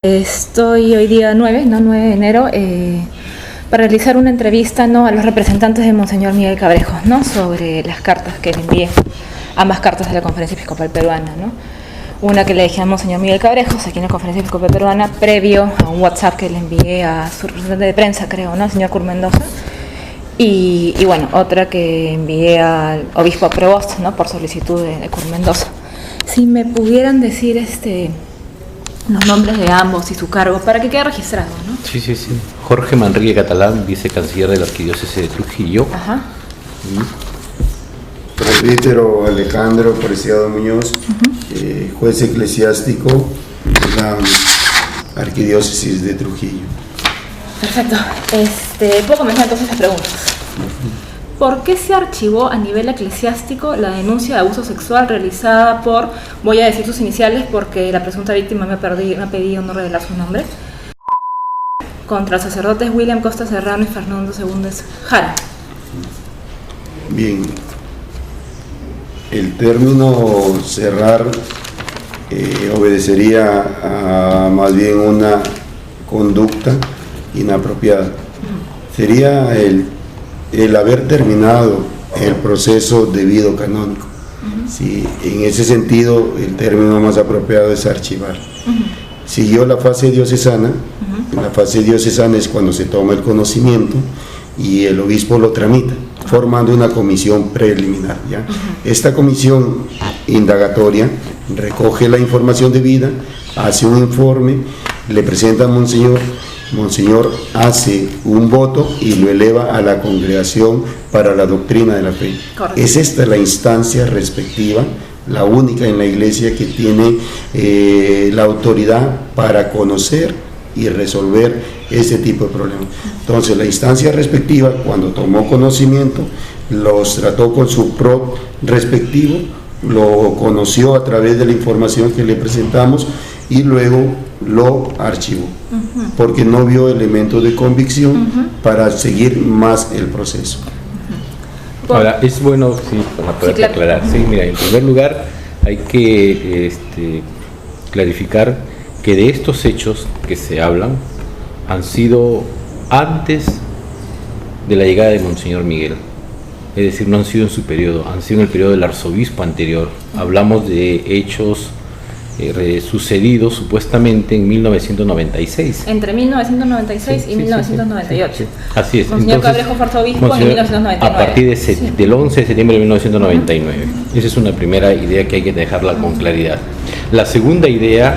Estoy hoy día 9 de enero, para realizar una entrevista, ¿no?, a los representantes de Monseñor Miguel Cabrejos, ¿no?, sobre las cartas que le envié, ambas cartas de la Conferencia Episcopal Peruana, ¿no? Una que le dejé a Monseñor Miguel Cabrejos aquí en la Conferencia Episcopal Peruana, previo a un WhatsApp que le envié a su representante de prensa, creo, ¿no?, el señor Kurt Mendoza. Y bueno, otra que envié al obispo Prevost, ¿no?, por solicitud de Kurt Mendoza. Si me pudieran decir los nombres de ambos y su cargo, para que quede registrado, ¿no? Sí. Jorge Manrique Catalán, vicecanciller de la Arquidiócesis de Trujillo. Ajá. Presbítero Alejandro Preciado Muñoz, juez eclesiástico de la Arquidiócesis de Trujillo. Perfecto. Puedo comenzar entonces las preguntas. ¿Por qué se archivó a nivel eclesiástico la denuncia de abuso sexual realizada por, voy a decir sus iniciales porque la presunta víctima me ha pedido no revelar su nombre, contra sacerdotes William Costa Serrano y Fernando Segúndez Jara? Bien, el término cerrar obedecería a más bien una conducta inapropiada. Sería el haber terminado el proceso debido canónico. Sí, en ese sentido, el término más apropiado es archivar. Siguió la fase diocesana. La fase diocesana es cuando se toma el conocimiento y el obispo lo tramita, formando una comisión preliminar, ¿ya? Esta comisión indagatoria recoge la información debida, hace un informe, le presenta a Monseñor hace un voto y lo eleva a la Congregación para la Doctrina de la Fe. Correcto. Es esta la instancia respectiva, la única en la Iglesia que tiene la autoridad para conocer y resolver ese tipo de problemas. Entonces, la instancia respectiva, cuando tomó conocimiento, los trató con su pro respectivo, lo conoció a través de la información que le presentamos y luego lo archivó, porque no vio elementos de convicción para seguir más el proceso. Ahora, es bueno, para poder aclarar. Sí, mira, en primer lugar hay que clarificar que de estos hechos que se hablan han sido antes de la llegada de Monseñor Miguel. Es decir, no han sido en su periodo, han sido en el periodo del arzobispo anterior. Hablamos de hechos sucedidos supuestamente en 1996. Entre 1996 y 1998. Sí. Así es. Monseñor Cabrejo fue arzobispo en 1999. A partir del 11 de septiembre de 1999. Esa es una primera idea que hay que dejarla con claridad. La segunda idea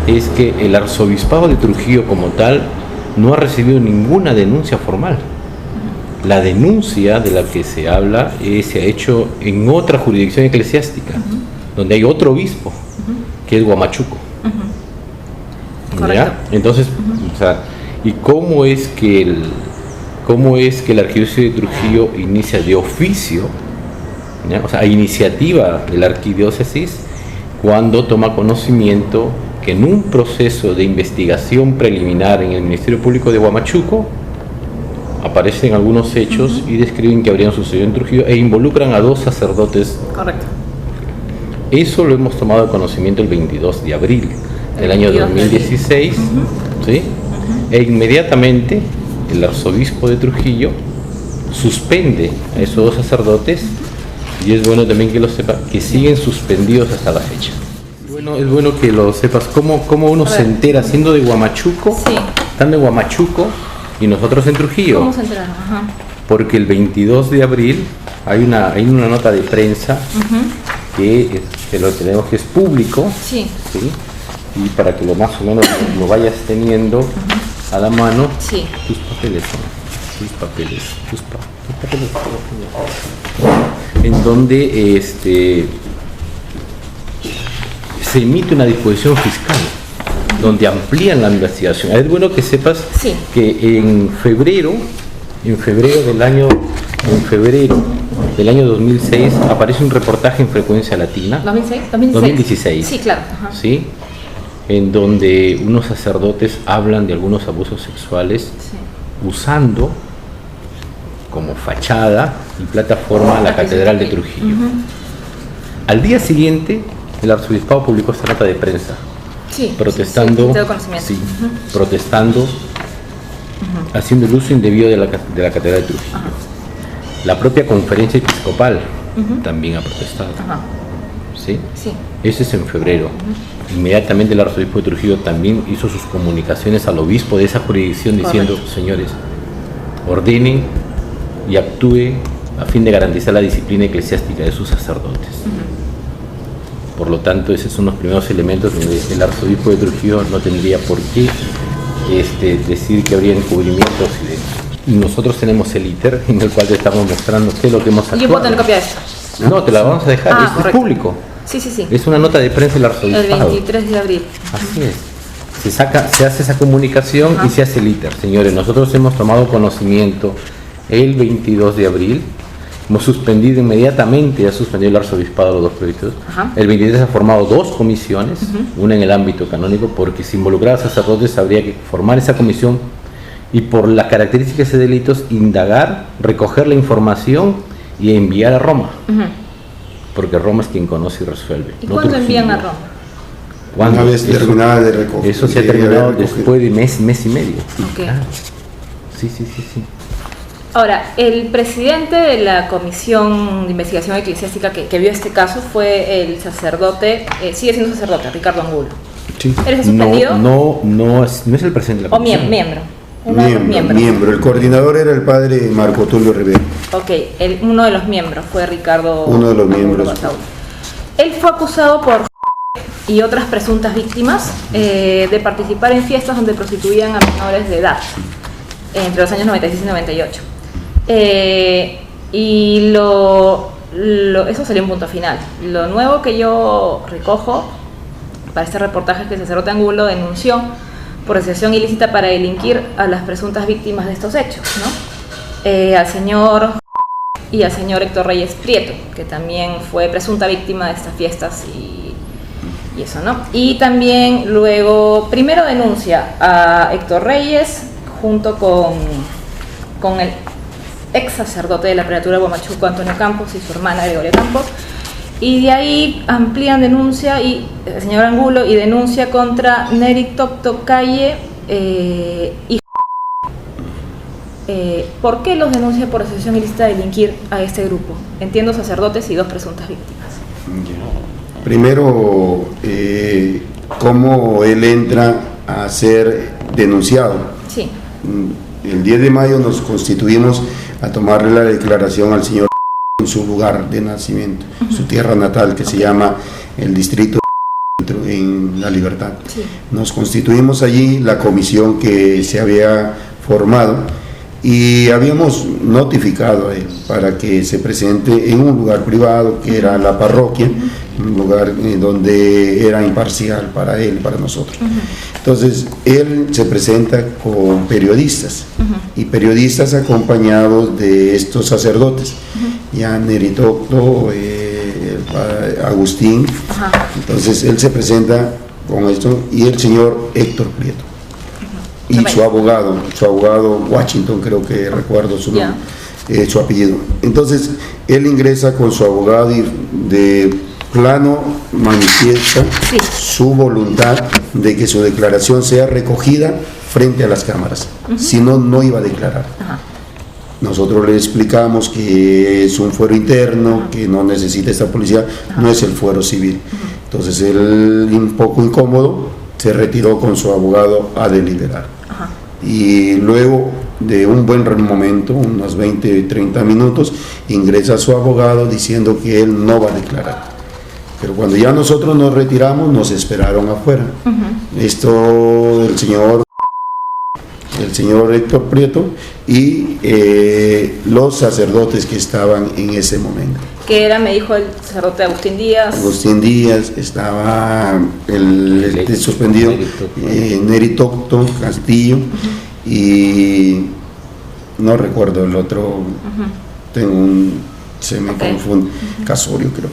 es que el arzobispado de Trujillo como tal no ha recibido ninguna denuncia formal. La denuncia de la que se habla se ha hecho en otra jurisdicción eclesiástica, donde hay otro obispo, que es Huamachuco. ¿Ya? Entonces, o sea, ¿y cómo es que la Arquidiócesis de Trujillo inicia de oficio, ¿ya?, o sea, a iniciativa de la Arquidiócesis, cuando toma conocimiento que en un proceso de investigación preliminar en el Ministerio Público de Huamachuco aparecen algunos hechos y describen que habrían sucedido en Trujillo e involucran a 2 sacerdotes? Correcto. Eso lo hemos tomado conocimiento el 22 de abril del año 2016, ¿sí? E inmediatamente el arzobispo de Trujillo suspende a esos 2 sacerdotes, y es bueno también que lo sepa, que siguen suspendidos hasta la fecha. Bueno, es bueno que lo sepas, cómo uno se entera siendo de Huamachuco, estando en Huamachuco y nosotros en Trujillo. ¿Cómo se enteraron? Porque el 22 de abril hay una nota de prensa que lo tenemos, que es público, ¿sí? Y para que lo más o menos lo vayas teniendo a la mano, tus papeles, en donde se emite una disposición fiscal donde amplían la investigación. Es bueno que sepas que en febrero del año 2006 aparece un reportaje en Frecuencia Latina. ¿2016? Sí, claro. ¿Sí? En donde unos sacerdotes hablan de algunos abusos sexuales, usando como fachada y plataforma la Catedral de Trujillo. Al día siguiente, el arzobispado publicó esta nota de prensa protestando, sí, protestando, haciendo el uso indebido de la Catedral de Trujillo. La propia Conferencia Episcopal también ha protestado. ¿Sí? Eso es en febrero. Inmediatamente el arzobispo de Trujillo también hizo sus comunicaciones al obispo de esa jurisdicción diciendo, señores, ordenen y actúe a fin de garantizar la disciplina eclesiástica de sus sacerdotes. Por lo tanto, esos son los primeros elementos donde el arzobispo de Trujillo no tendría por qué decir que habría encubrimientos. Y nosotros tenemos el ITER en el cual te estamos mostrando qué es lo que hemos actuado. ¿Yo puedo tener copia de esto? No, te la vamos a dejar, es público. Sí. Es una nota de prensa del arzobispado. El 23 de abril. Así es. Se hace esa comunicación y se hace el ITER. Señores, nosotros hemos tomado conocimiento el 22 de abril. Hemos suspendido inmediatamente, ha suspendido el arzobispado los dos proyectos. El 23 ha formado dos comisiones, una en el ámbito canónico, porque si involucraba a sacerdotes habría que formar esa comisión y por las características de ese delitos indagar, recoger la información y enviar a Roma. Porque Roma es quien conoce y resuelve. ¿Y cuándo envían a Roma? Una vez terminada de recoger. Eso se ha terminado después de mes y medio. Sí. Ahora, el presidente de la Comisión de Investigación Eclesiástica que vio este caso fue el sacerdote, sigue siendo sacerdote, Ricardo Angulo. Sí. ¿Él está suspendido? No es el presidente de la comisión. ¿O miembro? Miembro. El coordinador era el padre Marco Tulio Rivera. Ok, uno de los miembros fue Ricardo. Uno de los miembros. Él fue acusado por y otras presuntas víctimas de participar en fiestas donde prostituían a menores de edad entre los años 96 y 98. Y eso salió un punto final. Lo nuevo que yo recojo para este reportaje es que el sacerdote Angulo denunció por asociación ilícita para delinquir a las presuntas víctimas de estos hechos, ¿no? Al señor y al señor Héctor Reyes Prieto, que también fue presunta víctima de estas fiestas y eso, ¿no? Y también luego, primero denuncia a Héctor Reyes junto con el ex sacerdote de la prelatura de Huamachuco, Antonio Campos, y su hermana Gregoria Campos, y de ahí amplían denuncia y el señor Angulo y denuncia contra Neri Toctocalle y ¿por qué los denuncia por asociación ilícita de delinquir a este grupo? Entiendo, sacerdotes y dos presuntas víctimas. Primero, cómo él entra a ser denunciado. Sí. El 10 de mayo nos constituimos a tomarle la declaración al señor en su lugar de nacimiento, su tierra natal, que se llama el distrito en La Libertad. Sí. Nos constituimos allí la comisión que se había formado y habíamos notificado a él para que se presente en un lugar privado que era la parroquia, un lugar donde era imparcial para él y para nosotros. Entonces él se presenta con periodistas y periodistas acompañados de estos sacerdotes, ya Neri Tocto, Agustín. Entonces él se presenta con esto y el señor Héctor Prieto. Y su abogado Washington, creo que recuerdo su nombre, su apellido. Entonces él ingresa con su abogado y de plano manifiesta su voluntad de que su declaración sea recogida frente a las cámaras. Si no, no iba a declarar. Nosotros le explicamos que es un fuero interno, que no necesita esta policía, no es el fuero civil. Entonces él, un poco incómodo, se retiró con su abogado a deliberar. Y luego de un buen momento, unos 20 30 minutos, ingresa su abogado diciendo que él no va a declarar. Pero cuando ya nosotros nos retiramos, nos esperaron afuera. Esto el señor Héctor Prieto y los sacerdotes que estaban en ese momento. Que era, me dijo el sacerdote Agustín Díaz. Agustín Díaz, estaba el suspendido Neri Tocto Castillo y no recuerdo el otro, se me confunde, Casorio creo.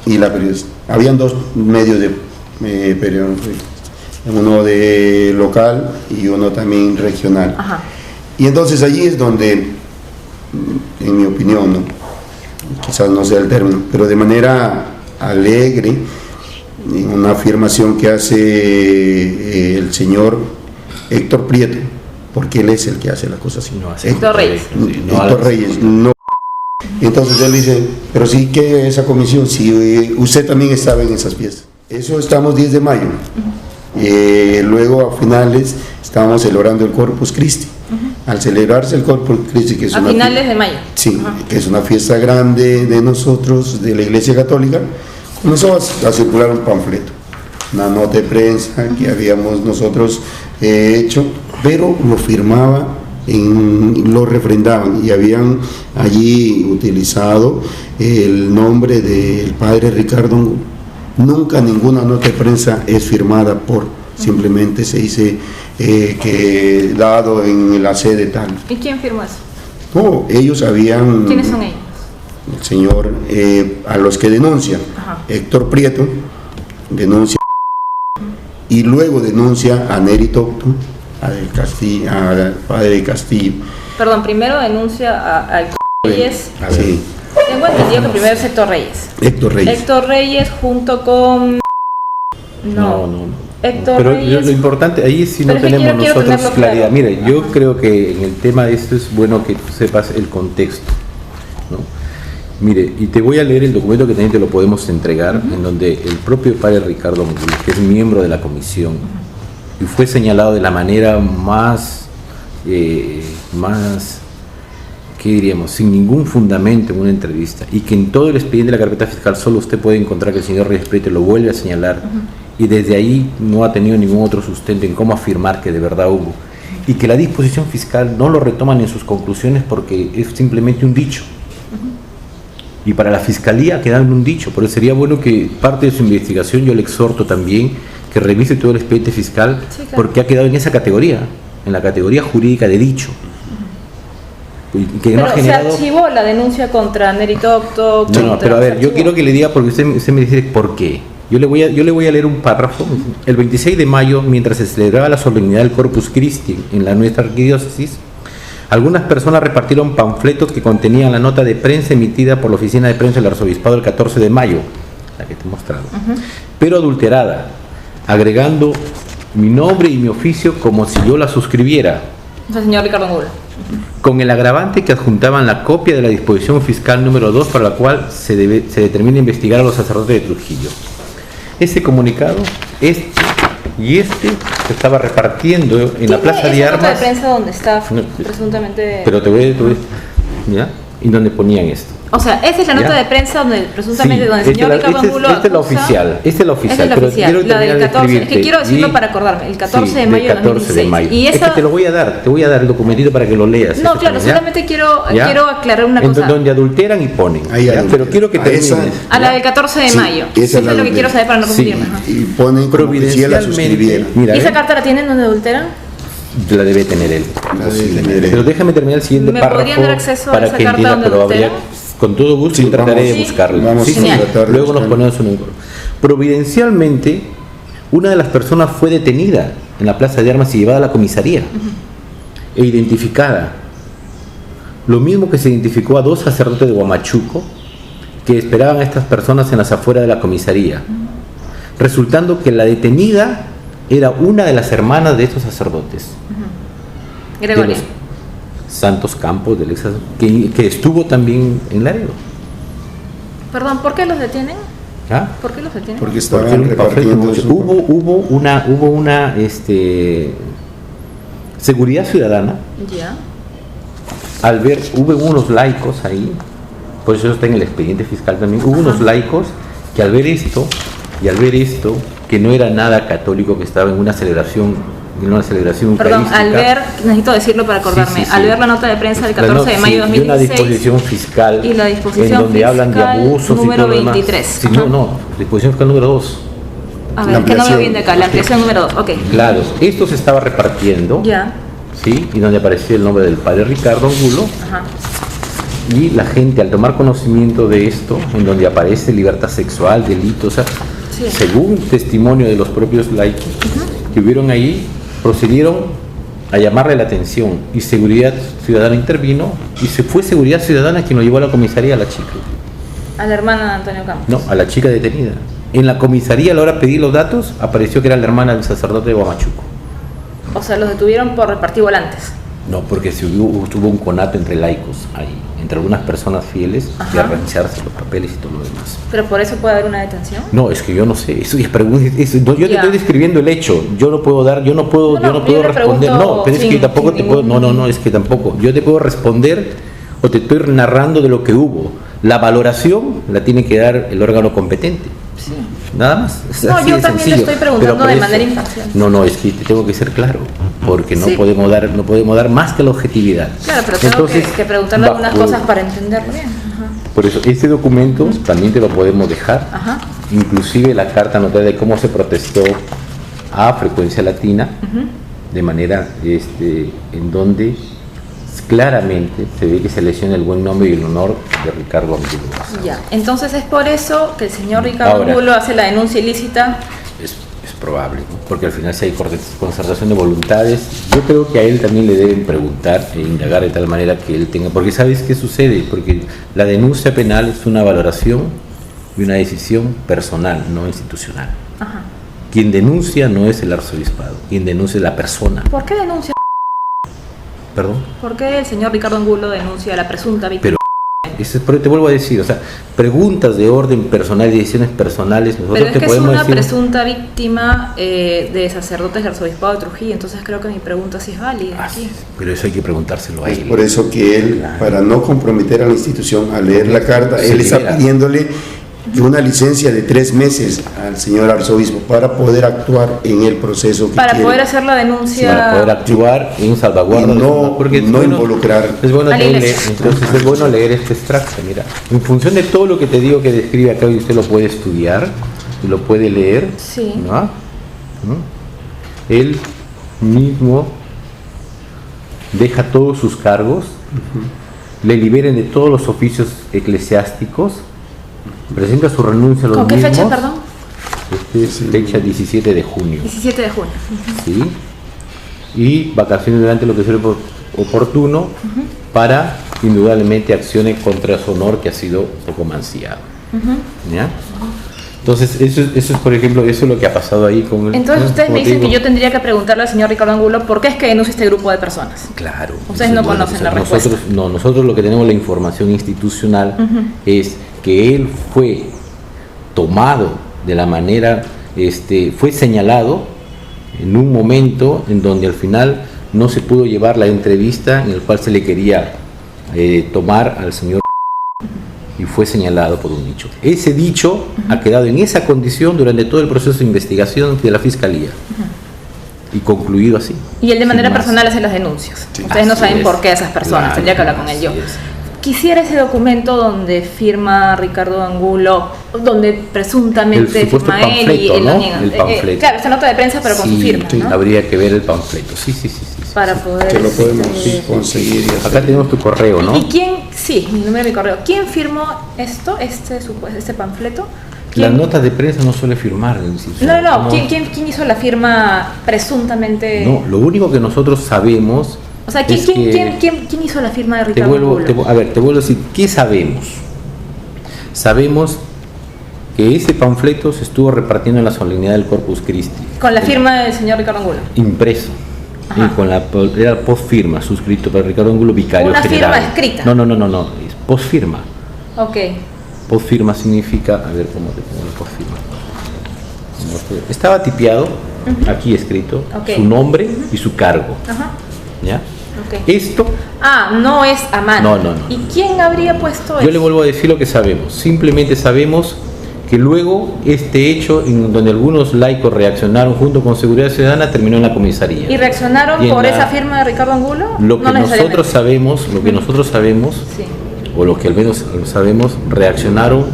Y la periodista. Habían dos medios de periodismo, uno de local y uno también regional. Y entonces allí es donde, en mi opinión, quizás no sea el término, pero de manera alegre, una afirmación que hace el señor Héctor Prieto, porque él es el que hace la cosa así. No hace Héctor Reyes. Héctor Reyes, no. Entonces él dice, pero sí que esa comisión, sí, usted también estaba en esas fiestas. Eso estamos 10 de mayo. Luego a finales estábamos celebrando el Corpus Christi. Al celebrarse el Corpus Christi, que es a una finales de mayo. Sí, que es una fiesta grande de nosotros, de la Iglesia Católica, comenzó a circular un panfleto, una nota de prensa que habíamos nosotros hecho, pero lo firmaba, lo refrendaban y habían allí utilizado el nombre del padre Ricardo Angulo. Nunca ninguna nota de prensa es firmada por, simplemente se dice que dado en la sede tal. ¿Y quién firmó eso? No, ellos habían... ¿Quiénes son ellos? El señor, a los que denuncian, Héctor Prieto, denuncia y luego denuncia a Neri Tocto, al padre Castillo. Perdón, primero denuncia al Reyes. Sí. Tengo entendido que primero es Héctor Reyes. Héctor Reyes. Héctor Reyes junto con... No. Héctor Pero Reyes. lo importante, ahí sí no Pero es que tenemos quiero nosotros tenerlo claridad. claro. Mira, yo creo que en el tema de esto es bueno que tú sepas el contexto, ¿no? Mire, y te voy a leer el documento que también te lo podemos entregar, en donde el propio padre Ricardo Angulo, que es miembro de la comisión, y fue señalado de la manera más, ¿qué diríamos?, sin ningún fundamento en una entrevista, y que en todo el expediente de la carpeta fiscal solo usted puede encontrar que el señor Reyes Prieto lo vuelve a señalar, y desde ahí no ha tenido ningún otro sustento en cómo afirmar que de verdad hubo, y que la disposición fiscal no lo retoman en sus conclusiones porque es simplemente un dicho. Y para la fiscalía quedan un dicho, por eso sería bueno que parte de su investigación yo le exhorto también que revise todo el expediente fiscal, Sí, claro. porque ha quedado en esa categoría, en la categoría jurídica de dicho. Y que Pero no ha generado... se archivó la denuncia contra Neri Tocto. No, pero a ver, yo quiero que le diga, porque usted me dice por qué. Yo le voy a leer un párrafo. El 26 de mayo, mientras se celebraba la solemnidad del Corpus Christi en nuestra arquidiócesis, algunas personas repartieron panfletos que contenían la nota de prensa emitida por la oficina de prensa del arzobispado el 14 de mayo, la que te he mostrado, pero adulterada, agregando mi nombre y mi oficio como si yo la suscribiera, O sea, señor Ricardo Angulo. con el agravante que adjuntaban la copia de la disposición fiscal número 2 para la cual se determina investigar a los sacerdotes de Trujillo. Ese comunicado, este se estaba repartiendo en la Plaza de Armas. Armas. De prensa donde está No, presuntamente... Pero te voy ¿ya? Y donde ponían esto. O sea, esa es la nota ¿Ya? de prensa donde presuntamente Sí, donde el señor Ricardo Angulo esta es la acusa- oficial, esta es la oficial, Esa es la pero oficial, quiero la del terminar de 14, es que escribirte. quiero decirlo para acordarme, el 14 de mayo de 2016. Y Es esa... que te lo voy a dar, te voy a dar el documentito para que lo leas. No, eso claro, también, ¿ya? solamente quiero ¿Ya? aclarar una En cosa. donde adulteran y ponen, Ahí ¿ya? adulteran. Pero quiero que A termines. esa- A la ¿ya? del 14 de Sí, mayo. esa Eso es la es lo que del- quiero saber para no Sí. confundirme. Ajá. Y ponen como que si él la suscribiera. Mira, ¿Y esa carta la tienen donde adulteran? la debe tener él. Pero déjame terminar el siguiente ¿Me párrafo podrían dar acceso a para esa que carta entienda, donde pero habría, adulteran? con todo gusto, Sí, yo trataré vamos. de buscarla. Vamos Sí, a sí. tratar de Luego nos buscarla. ponemos en un grupo. Providencialmente, una de las personas fue detenida en la Plaza de Armas y llevada a la comisaría e identificada. Lo mismo que se identificó a 2 sacerdotes de Huamachuco que esperaban a estas personas en las afueras de la comisaría, resultando que la detenida era una de las hermanas de estos sacerdotes. de Gregorio. los Santos Campos del que estuvo también en Laredo. Perdón, ¿por qué los detienen? ¿Ah? ¿Por qué los detienen? Porque Porque era estaban un panfleto repartiendo mucho. su- Hubo una seguridad ciudadana Ya. al ver, hubo unos laicos ahí, por eso está en el expediente fiscal también, hubo unos laicos que al ver esto, que no era nada católico, que estaba en una celebración Perdón, eucarística. al ver, necesito decirlo para acordarme, Sí, sí, al sí. ver la nota de prensa del La 14 de mayo de sí, y una 2016 disposición fiscal y la disposición en donde hablan de fiscal abusos número y todo lo demás. 23. Sí, Ajá. no, disposición fiscal número 2. A La ver, que no veo ampliación. bien de acá, la ampliación número 2, ok. Claro, esto se estaba repartiendo, Ya, ¿sí? Y donde aparecía el nombre del padre Ricardo Angulo, ajá. y la gente al tomar conocimiento de esto, en donde aparece libertad sexual, delitos, o sea, Sí. según testimonio de los propios laicos que hubieron ahí, procedieron a llamarle la atención y Seguridad Ciudadana intervino y se fue Seguridad Ciudadana quien lo llevó a la comisaría a la chica, A la hermana de Antonio Campos. no, a la chica detenida. En la comisaría, a la hora de pedir los datos, apareció que era la hermana del sacerdote de Huamachuco. O sea, los detuvieron por repartir volantes. No, porque hubo un conato entre laicos ahí, entre algunas personas fieles, de arrancharse los papeles y todo lo demás. ¿Pero por eso puede haber una detención? No, es que yo no sé, yo te estoy describiendo el hecho, yo no puedo responder, no, pero es que tampoco te puedo, no, es que tampoco, yo te puedo responder o te estoy narrando de lo que hubo. La valoración la tiene que dar el órgano competente. Sí. Nada más. No, yo también le estoy preguntando de manera imparcial. No, es que tengo que ser claro, porque no podemos dar más que la objetividad. Claro, pero tengo que preguntarle algunas cosas para entenderlo bien. Ajá. Por eso, este documento también te lo podemos dejar, inclusive la carta notaria de cómo se protestó a Frecuencia Latina, de manera en donde claramente se ve que se lesiona el buen nombre y el honor de Ricardo Angulo. Ya, entonces es por eso que el señor Ricardo Angulo hace la denuncia ilícita. Es probable, ¿no? Porque al final si hay concertación de voluntades, yo creo que a él también le deben preguntar e indagar de tal manera que él tenga, porque ¿sabes qué sucede? Porque la denuncia penal es una valoración y una decisión personal, no institucional. Ajá. Quien denuncia no es el arzobispado, quien denuncia es la persona. ¿Por qué denuncia? ¿Perdón? ¿Por qué el señor Ricardo Angulo denuncia a la presunta víctima? Pero te vuelvo a decir, o sea, preguntas de orden personal y decisiones personales, nosotros pero es te que podemos es una decir, presunta víctima de sacerdotes del arzobispado de Trujillo, entonces creo que mi pregunta sí es válida aquí. Pero eso hay que preguntárselo a él. Es por eso que él, para no comprometer a la institución, al leer la carta, él está pidiéndole una licencia de 3 meses al señor arzobispo para poder actuar en el proceso que para quiere. Poder hacer la denuncia, para poder actuar en salvaguarda, porque no involucrar es bueno leer este extracto. Mira, en función de todo lo que te digo que describe acá, y usted lo puede estudiar y lo puede leer, sí. ¿no? Él mismo deja todos sus cargos, le liberen de todos los oficios eclesiásticos, presenta su renuncia a los mismos. ¿Con qué fecha, perdón? Fecha 17 de junio. 17 de junio. Sí. Y vacaciones durante lo que sea oportuno para, indudablemente, acciones contra su honor que ha sido un poco mancillado. ¿Ya? Entonces, eso es, por ejemplo, eso es lo que ha pasado ahí con el... Entonces, ustedes me dicen que yo tendría que preguntarle al señor Ricardo Angulo por qué es que denuncia este grupo de personas. Claro. Ustedes no conocen la respuesta. Nosotros lo que tenemos la información institucional es que él fue tomado de la manera, fue señalado en un momento en donde al final no se pudo llevar la entrevista en el cual se le quería tomar al señor y fue señalado por un dicho. Ese dicho ha quedado en esa condición durante todo el proceso de investigación de la Fiscalía y concluido así. Y él de manera personal hace las denuncias. Sí. Ustedes no saben por qué esas personas, tendría que hablar con él yo. Quisiera ese documento donde firma Ricardo Angulo, donde presuntamente firma él y él lo niega. El panfleto. Claro, esta nota de prensa, pero con su firma, ¿no? Habría que ver el panfleto, sí. Para poder... Que lo podemos conseguir. Acá tenemos tu correo, ¿no? ¿Y quién? Sí, mi número de mi correo. ¿Quién firmó esto, este panfleto? Las notas de prensa no suele firmar. No. ¿Quién hizo la firma presuntamente? No, lo único que nosotros sabemos... O sea, ¿quién hizo la firma de Ricardo Angulo? Te vuelvo a decir, ¿qué sabemos? Sabemos que ese panfleto se estuvo repartiendo en la solemnidad del Corpus Christi. ¿Con la firma del señor Ricardo Angulo? Impreso. Y era postfirma, suscrito por Ricardo Angulo, vicario general. ¿Una firma escrita? No, es postfirma. Ok. Postfirma significa, a ver cómo te pongo la postfirma. Estaba tipiado, aquí escrito, su nombre y su cargo. ¿Ya? Okay. Esto... no es a mano. No. ¿Y quién habría puesto eso? Yo le vuelvo a decir lo que sabemos. Simplemente sabemos que luego este hecho, en donde algunos laicos reaccionaron junto con Seguridad Ciudadana, terminó en la comisaría. ¿Y reaccionaron por esa firma de Ricardo Angulo? Lo que nosotros sabemos, sí. O lo que al menos sabemos, reaccionaron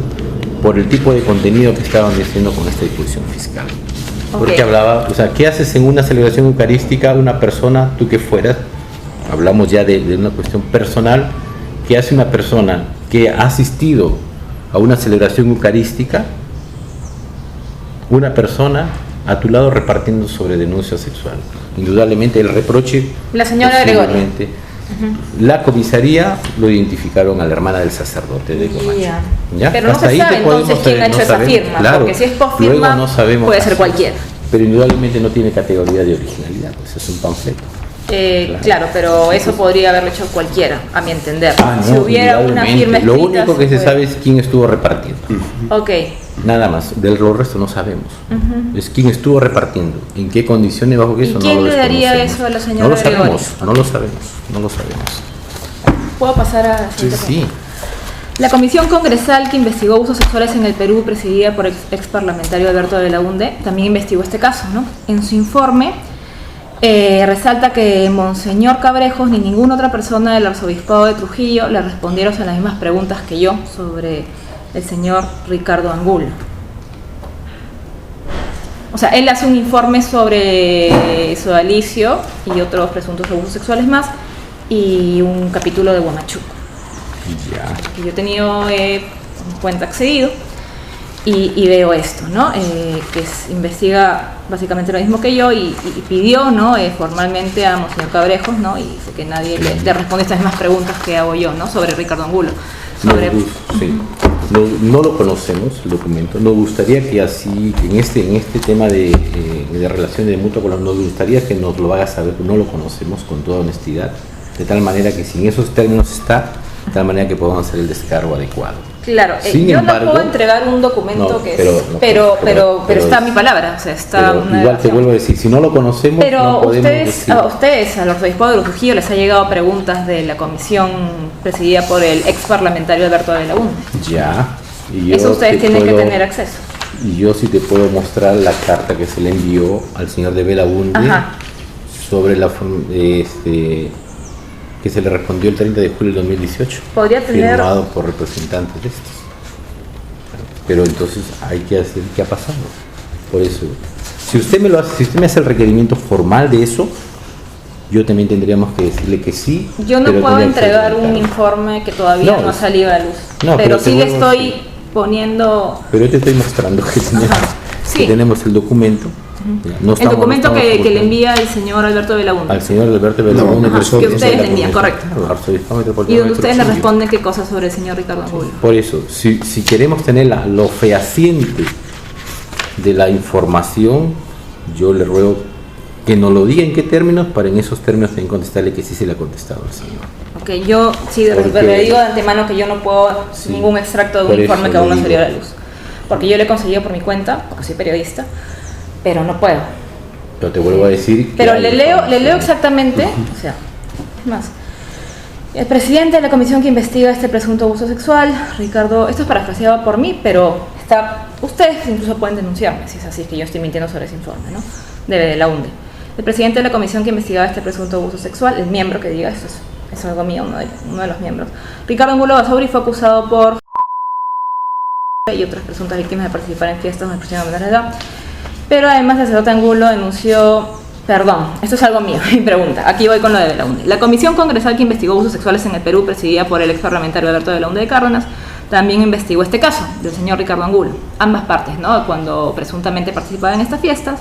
por el tipo de contenido que estaban diciendo con esta disposición fiscal. Porque hablaba, o sea, ¿qué haces en una celebración eucarística una persona, tú que fueras? Hablamos ya de una cuestión personal. ¿Qué hace una persona que ha asistido a una celebración eucarística? Una persona a tu lado repartiendo sobre denuncia sexual. Indudablemente el reproche... La señora Gregorio. La comisaría lo identificaron a la hermana del sacerdote de Comacho. ¿Ya? Pero no hasta se sabe entonces quién ha hecho esa firma, claro, porque si es por firma no sabemos, puede ser cualquiera. Pero indudablemente no tiene categoría de originalidad, pues es un panfleto. Claro, pero eso podría haberlo hecho cualquiera, a mi entender. No, si hubiera una firma escrita, lo único que se sabe es quién estuvo repartiendo. Ok. Nada más, del resto no sabemos. Es quién estuvo repartiendo, en qué condiciones, bajo qué, eso no lo ¿Quién le daría desconocemos. eso a la señora No lo sabemos, Gregorio? no lo sabemos. ¿Puedo pasar a Sí. La comisión congresal que investigó abusos sexuales en el Perú, presidida por el ex parlamentario Alberto de Belaúnde, también investigó este caso, ¿no? En su informe resalta que Monseñor Cabrejos ni ninguna otra persona del arzobispado de Trujillo le respondieron a las mismas preguntas que yo sobre el señor Ricardo Angulo. O sea, él hace un informe sobre sodalicio y otros presuntos abusos sexuales más, y un capítulo de Huamachuco. Que yo he tenido cuenta accedido y veo esto, ¿no? Investiga básicamente lo mismo que yo y pidió, ¿no? Formalmente a Monseñor Cabrejos, ¿no? Y dice que nadie le responde estas mismas preguntas que hago yo, ¿no? Sobre Ricardo Angulo. No lo conocemos, el documento. Nos gustaría que así, en este tema de relación de mutuo, nos gustaría que nos lo haga saber, que no lo conocemos con toda honestidad, de tal manera que si en esos términos está, de tal manera que podamos hacer el descargo adecuado. Claro, yo embargo, no puedo entregar un documento pero está mi palabra, o sea, está igual te vuelvo a decir, si no lo conocemos, pero no podemos decir. a ustedes, al arzobispado de Trujillo, les ha llegado preguntas de la comisión presidida por el ex parlamentario Alberto de Belaúnde. Ya. Y eso ustedes tienen que tener acceso. Y yo sí te puedo mostrar la carta que se le envió al señor de Belaúnde sobre la que se le respondió el 30 de julio del 2018, firmado por representantes de estos. Pero entonces hay que hacer qué ha pasado. Por eso, si usted me hace el requerimiento formal de eso, yo también tendríamos que decirle que sí. Yo no puedo entregar un informe que todavía no ha salido a luz, pero sí le estoy poniendo. Pero yo te estoy mostrando que tenemos el documento. El documento que le envía el señor Alberto Belaúnde. Al señor Alberto Belaúnde, que ustedes le envían, correcto. Y donde ustedes le responden qué cosas sobre el señor Ricardo Angulo. Por eso, si queremos tener lo fehaciente de la información, yo le ruego que nos lo diga en qué términos, para en esos términos también contestarle que sí se le ha contestado al señor. Ok, yo sí le digo de antemano que yo no puedo ningún extracto de un informe que aún no salió a la luz. Porque yo le he conseguido por mi cuenta, porque soy periodista, pero no puedo. Pero te vuelvo a decir. Pero le leo exactamente, o sea, más. El presidente de la comisión que investiga este presunto abuso sexual, Ricardo, esto es parafraseado por mí, pero ustedes incluso pueden denunciarme si es así, que yo estoy mintiendo sobre ese informe, ¿no? De Belaúnde. El presidente de la comisión que investigaba este presunto abuso sexual, el miembro que diga esto es algo mío, uno de los miembros, Ricardo Angulo Basauri, fue acusado por y otras presuntas víctimas de participar en fiestas donde personas de menor edad. Pero además el sacerdote Angulo denunció, esto es algo mío, mi pregunta, aquí voy con lo de Belaúnde. La comisión congresal que investigó abusos sexuales en el Perú, presidida por el ex parlamentario Alberto de Belaúnde de Cárdenas, también investigó este caso del señor Ricardo Angulo, ambas partes, ¿no? Cuando presuntamente participaba en estas fiestas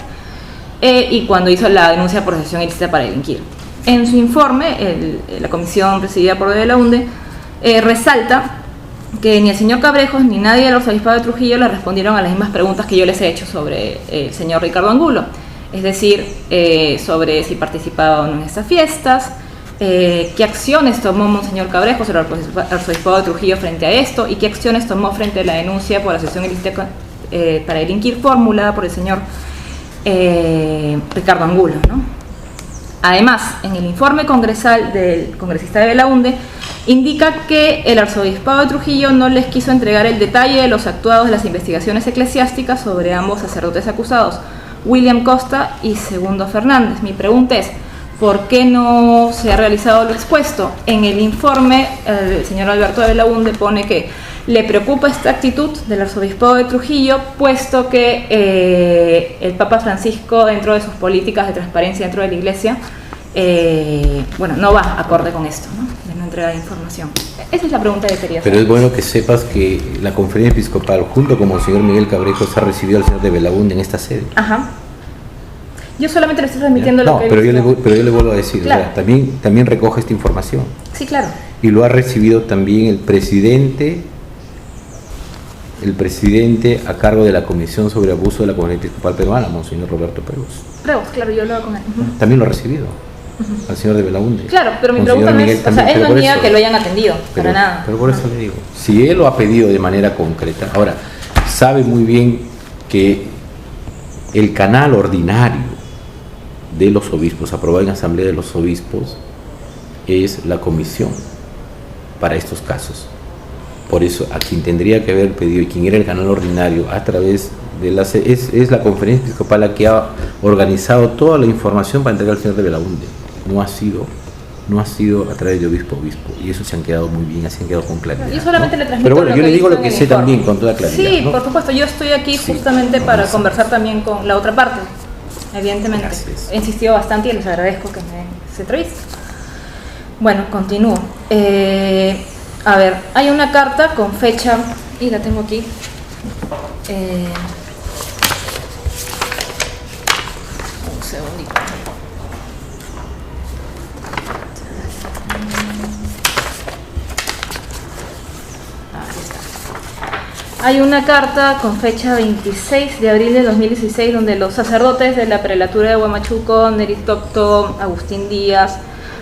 y cuando hizo la denuncia por asociación ilícita para delinquir. En su informe, la comisión presidida por Belaúnde resalta que ni el señor Cabrejos ni nadie del arzobispado de Trujillo le respondieron a las mismas preguntas que yo les he hecho sobre el señor Ricardo Angulo, es decir, sobre si participaba o no en estas fiestas, qué acciones tomó Monseñor Cabrejos, el arzobispado de Trujillo, frente a esto, y qué acciones tomó frente a la denuncia por asociación ilícita para delinquir formulada por el señor Ricardo Angulo, ¿no? Además, en el informe congresal del congresista de Belaúnde, indica que el arzobispado de Trujillo no les quiso entregar el detalle de los actuados de las investigaciones eclesiásticas sobre ambos sacerdotes acusados, William Costa y Segundo Fernández. Mi pregunta es, ¿por qué no se ha realizado lo expuesto? En el informe, el señor Alberto de Belaúnde pone que le preocupa esta actitud del arzobispado de Trujillo, puesto que el Papa Francisco, dentro de sus políticas de transparencia dentro de la Iglesia, no va acorde con esto, ¿no? De no entrega de información. Esa es la pregunta que quería hacer. Pero es bueno que sepas que la conferencia episcopal, junto con el señor Miguel Cabrejos, ha recibido al señor de Belaúnde en esta sede. Ajá. Yo solamente le estoy transmitiendo lo que pero yo le vuelvo a decir, claro. O sea, también recoge esta información. Sí, claro. Y lo ha recibido también el presidente a cargo de la Comisión sobre Abuso de la Conferencia Episcopal Peruana, Monseñor Roberto Preus. Preus, claro, yo hablaba con él. También lo ha recibido. Al señor de Belaunde. Claro, pero mi Monseñor pregunta no Miguel es, también, él no niega que lo hayan atendido, para nada. Pero por eso le digo, si él lo ha pedido de manera concreta, ahora, sabe muy bien que el canal ordinario de los obispos, aprobado en Asamblea de los Obispos, es la comisión para estos casos. Por eso, a quien tendría que haber pedido y quien era el canal ordinario a través de es la Conferencia Episcopal la que ha organizado toda la información para entregar al señor de Belaunde. No ha sido a través de obispo, y eso se han quedado muy bien, se han quedado con claridad. Yo solamente le transmito. Pero bueno, lo yo que le digo he lo visto que en el sé informe. también con toda claridad. Sí, ¿no? por supuesto, yo estoy aquí Sí, justamente para sí. conversar también con la otra parte, evidentemente. Gracias. He insistido bastante y les agradezco que me den esta entrevista. Bueno, continúo. A ver, hay una carta con fecha, y la tengo aquí. Un segundito. Aquí está. Hay una carta con fecha 26 de abril de 2016 donde los sacerdotes de la prelatura de Huamachuco, Neri Tocto, Agustín Díaz,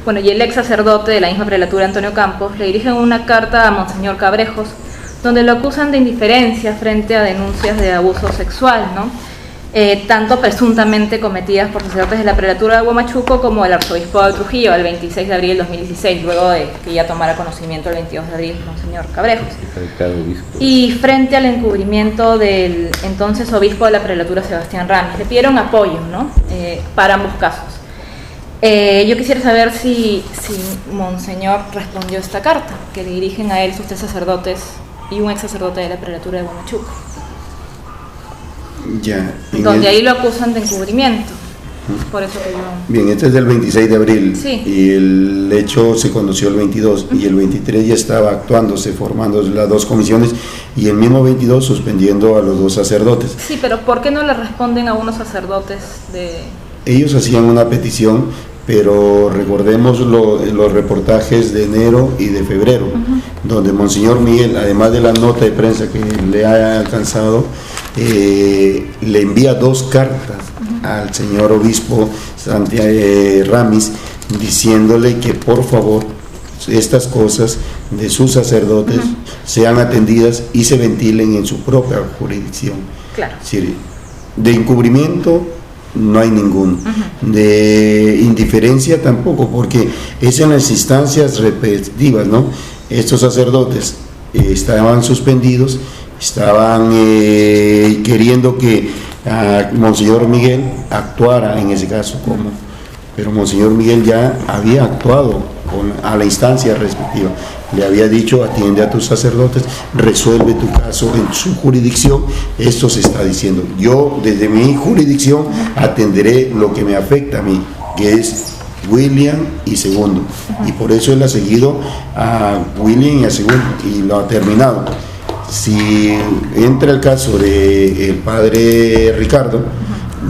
bueno, y el ex sacerdote de la misma prelatura, Antonio Campos, le dirigen una carta a Monseñor Cabrejos donde lo acusan de indiferencia frente a denuncias de abuso sexual, ¿no? Tanto presuntamente cometidas por sacerdotes de la prelatura de Huamachuco como el arzobispo de Trujillo el 26 de abril del 2016, luego de que ya tomara conocimiento el 22 de abril Monseñor Cabrejos. Y frente al encubrimiento del entonces obispo de la prelatura, Sebastián Ramis, le pidieron apoyo, ¿no? Para ambos casos. Yo quisiera saber si Monseñor respondió esta carta que le dirigen a él sus tres sacerdotes y un ex sacerdote de la prelatura de Huamachuco. Ya. Donde ahí lo acusan de encubrimiento. Por eso que yo... Bien, este es del 26 de abril. Sí. Y el hecho se conoció el 22 y el 23 ya estaba actuándose, formando las dos comisiones y el mismo 22 suspendiendo a los dos sacerdotes. Sí, pero ¿por qué no le responden a unos sacerdotes de...? Ellos hacían una petición, pero recordemos los reportajes de enero y de febrero, donde Monseñor Miguel, además de la nota de prensa que le ha alcanzado, le envía dos cartas al señor obispo Ramis diciéndole que por favor estas cosas de sus sacerdotes sean atendidas y se ventilen en su propia jurisdicción. Claro. Es decir, de encubrimiento no hay ninguno, de indiferencia tampoco, porque es en las instancias repetitivas, ¿no? Estos sacerdotes estaban suspendidos, estaban queriendo que Monseñor Miguel actuara en ese caso pero Monseñor Miguel ya había actuado a la instancia respectiva, le había dicho: atiende a tus sacerdotes, resuelve tu caso en su jurisdicción. Esto se está diciendo: yo desde mi jurisdicción atenderé lo que me afecta a mí, que es William y Segundo, y por eso él ha seguido a William y a Segundo y lo ha terminado. Si entra el caso del padre Ricardo,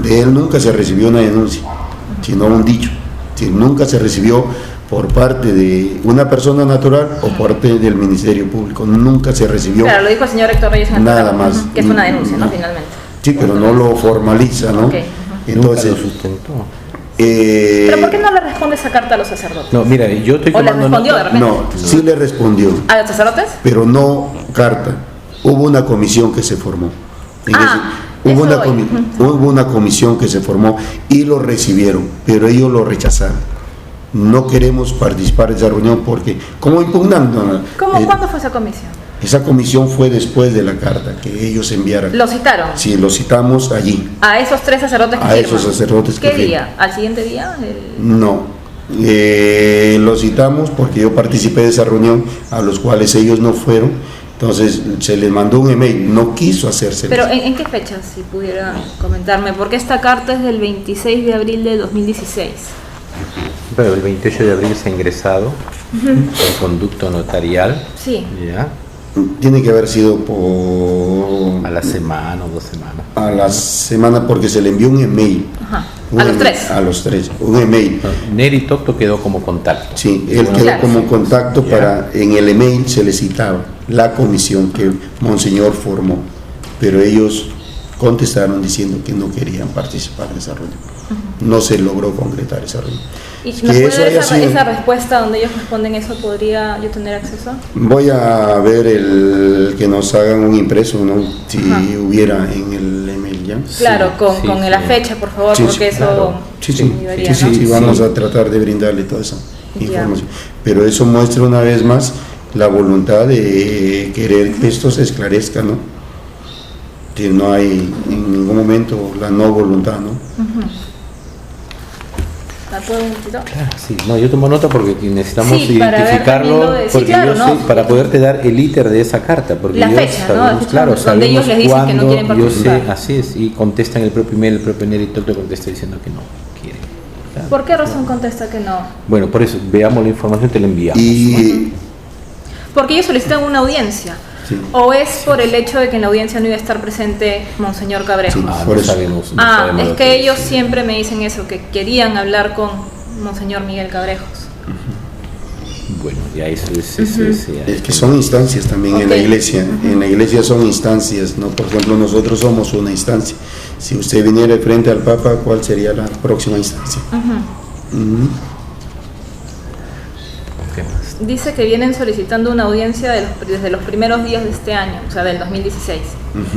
de él nunca se recibió una denuncia, sino un dicho. Nunca se recibió por parte de una persona natural o por parte del Ministerio Público, nunca se recibió. Claro, lo dijo el señor Héctor Reyes en el nada programa, más, que es una denuncia, ¿no? Finalmente. Sí, pero no lo formaliza, ¿no? Okay. Entonces, nunca lo sustentó. ¿Pero por qué no le responde esa carta a los sacerdotes? No, mira, yo estoy ¿O le tomando respondió de nota. repente? no, sí le respondió, ¿A los sacerdotes? pero no carta. Hubo una comisión que se formó. Hubo una comisión que se formó y lo recibieron, pero ellos lo rechazaron. No queremos participar de esa reunión porque, como impugnando. ¿Cuándo fue esa comisión? Esa comisión fue después de la carta que ellos enviaron. ¿Lo citaron? Sí, lo citamos allí. ¿A esos tres sacerdotes que A firman? esos sacerdotes que ¿Qué día? ¿Al siguiente día? No, lo citamos porque yo participé de esa reunión, a los cuales ellos no fueron. Entonces se les mandó un email, no quiso hacerse. ¿Pero en qué fecha, si pudiera comentarme? Porque esta carta es del 26 de abril de 2016. Pero el 28 de abril se ha ingresado el conducto notarial. Sí. ¿Ya? Tiene que haber sido por... A la semana o 2 semanas. A la semana, porque se le envió un email. Ajá. A los tres. A los tres, un email. Neri Toto quedó como contacto. Sí, él quedó claro, como contacto para, en el email se le citaba la comisión que Monseñor formó, pero ellos contestaron diciendo que no querían participar de esa reunión. No se logró concretar esa reunión. ¿Y nos puede dar esa respuesta donde ellos responden eso? ¿Podría yo tener acceso? Voy a ver que nos hagan un impreso, ¿no? Si hubiera en el email ya. Claro, con la fecha, por favor, Sí, porque eso claro. ayudaría, Sí, ¿no? vamos a tratar de brindarle toda esa Ya. información. Pero eso muestra una vez más la voluntad de querer que esto se esclarezca, ¿no? Que no hay en ningún momento la no voluntad, ¿no? ¿La puedo un poquito? Claro, sí. No, yo tomo nota porque necesitamos Sí, para ver identificarlo, también lo de- sí, porque claro, yo ¿no? sé, para poderte dar el íter de esa carta, porque La yo fecha, ¿no? La sabemos, fecha claro, donde sabemos ellos les dicen que no cuándo, quieren yo sé, participar. así es, y contesta en el propio email, el propio Neri Toto contesta diciendo que no quiere. Claro. ¿Por qué razón contesta que no? Bueno, por eso, veamos la información, te la enviamos. Y Porque ellos solicitan una audiencia. Sí. ¿O es por el hecho de que en la audiencia no iba a estar presente Monseñor Cabrejos? Sí. Ah, por no eso. sabemos. No sabemos Es lo que ellos es. siempre me dicen eso, que querían hablar con Monseñor Miguel Cabrejos. Bueno, ya eso es ya. es que son instancias también en la Ok. iglesia. En la iglesia son instancias, ¿no? Por ejemplo, nosotros somos una instancia. Si usted viniera de frente al Papa, ¿cuál sería la próxima instancia? Ujú. ¿Qué más? Dice que vienen solicitando una audiencia desde los primeros días de este año, o sea, del 2016.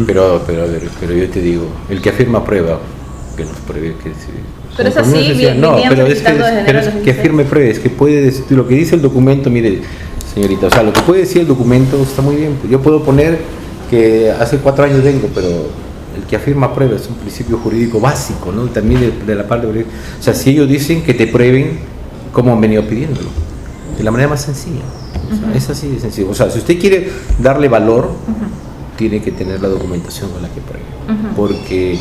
Pero a ver, pero yo te digo, el que afirma prueba, que nos pruebe que sí. Pero es Como así, no sé si- venían no, pero es solicitando desde pero enero es del que 2016. afirme pruebas, que puede decir, lo que dice el documento, mire, señorita, o sea, lo que puede decir el documento está muy bien. Yo puedo poner que hace 4 años vengo, pero el que afirma prueba es un principio jurídico básico, ¿no? También de la parte jurídica. O sea, si ellos dicen que te prueben, ¿cómo han venido pidiéndolo? De la manera más sencilla. O sea, es así de sencillo. O sea, si usted quiere darle valor, tiene que tener la documentación con la que pruebe. Porque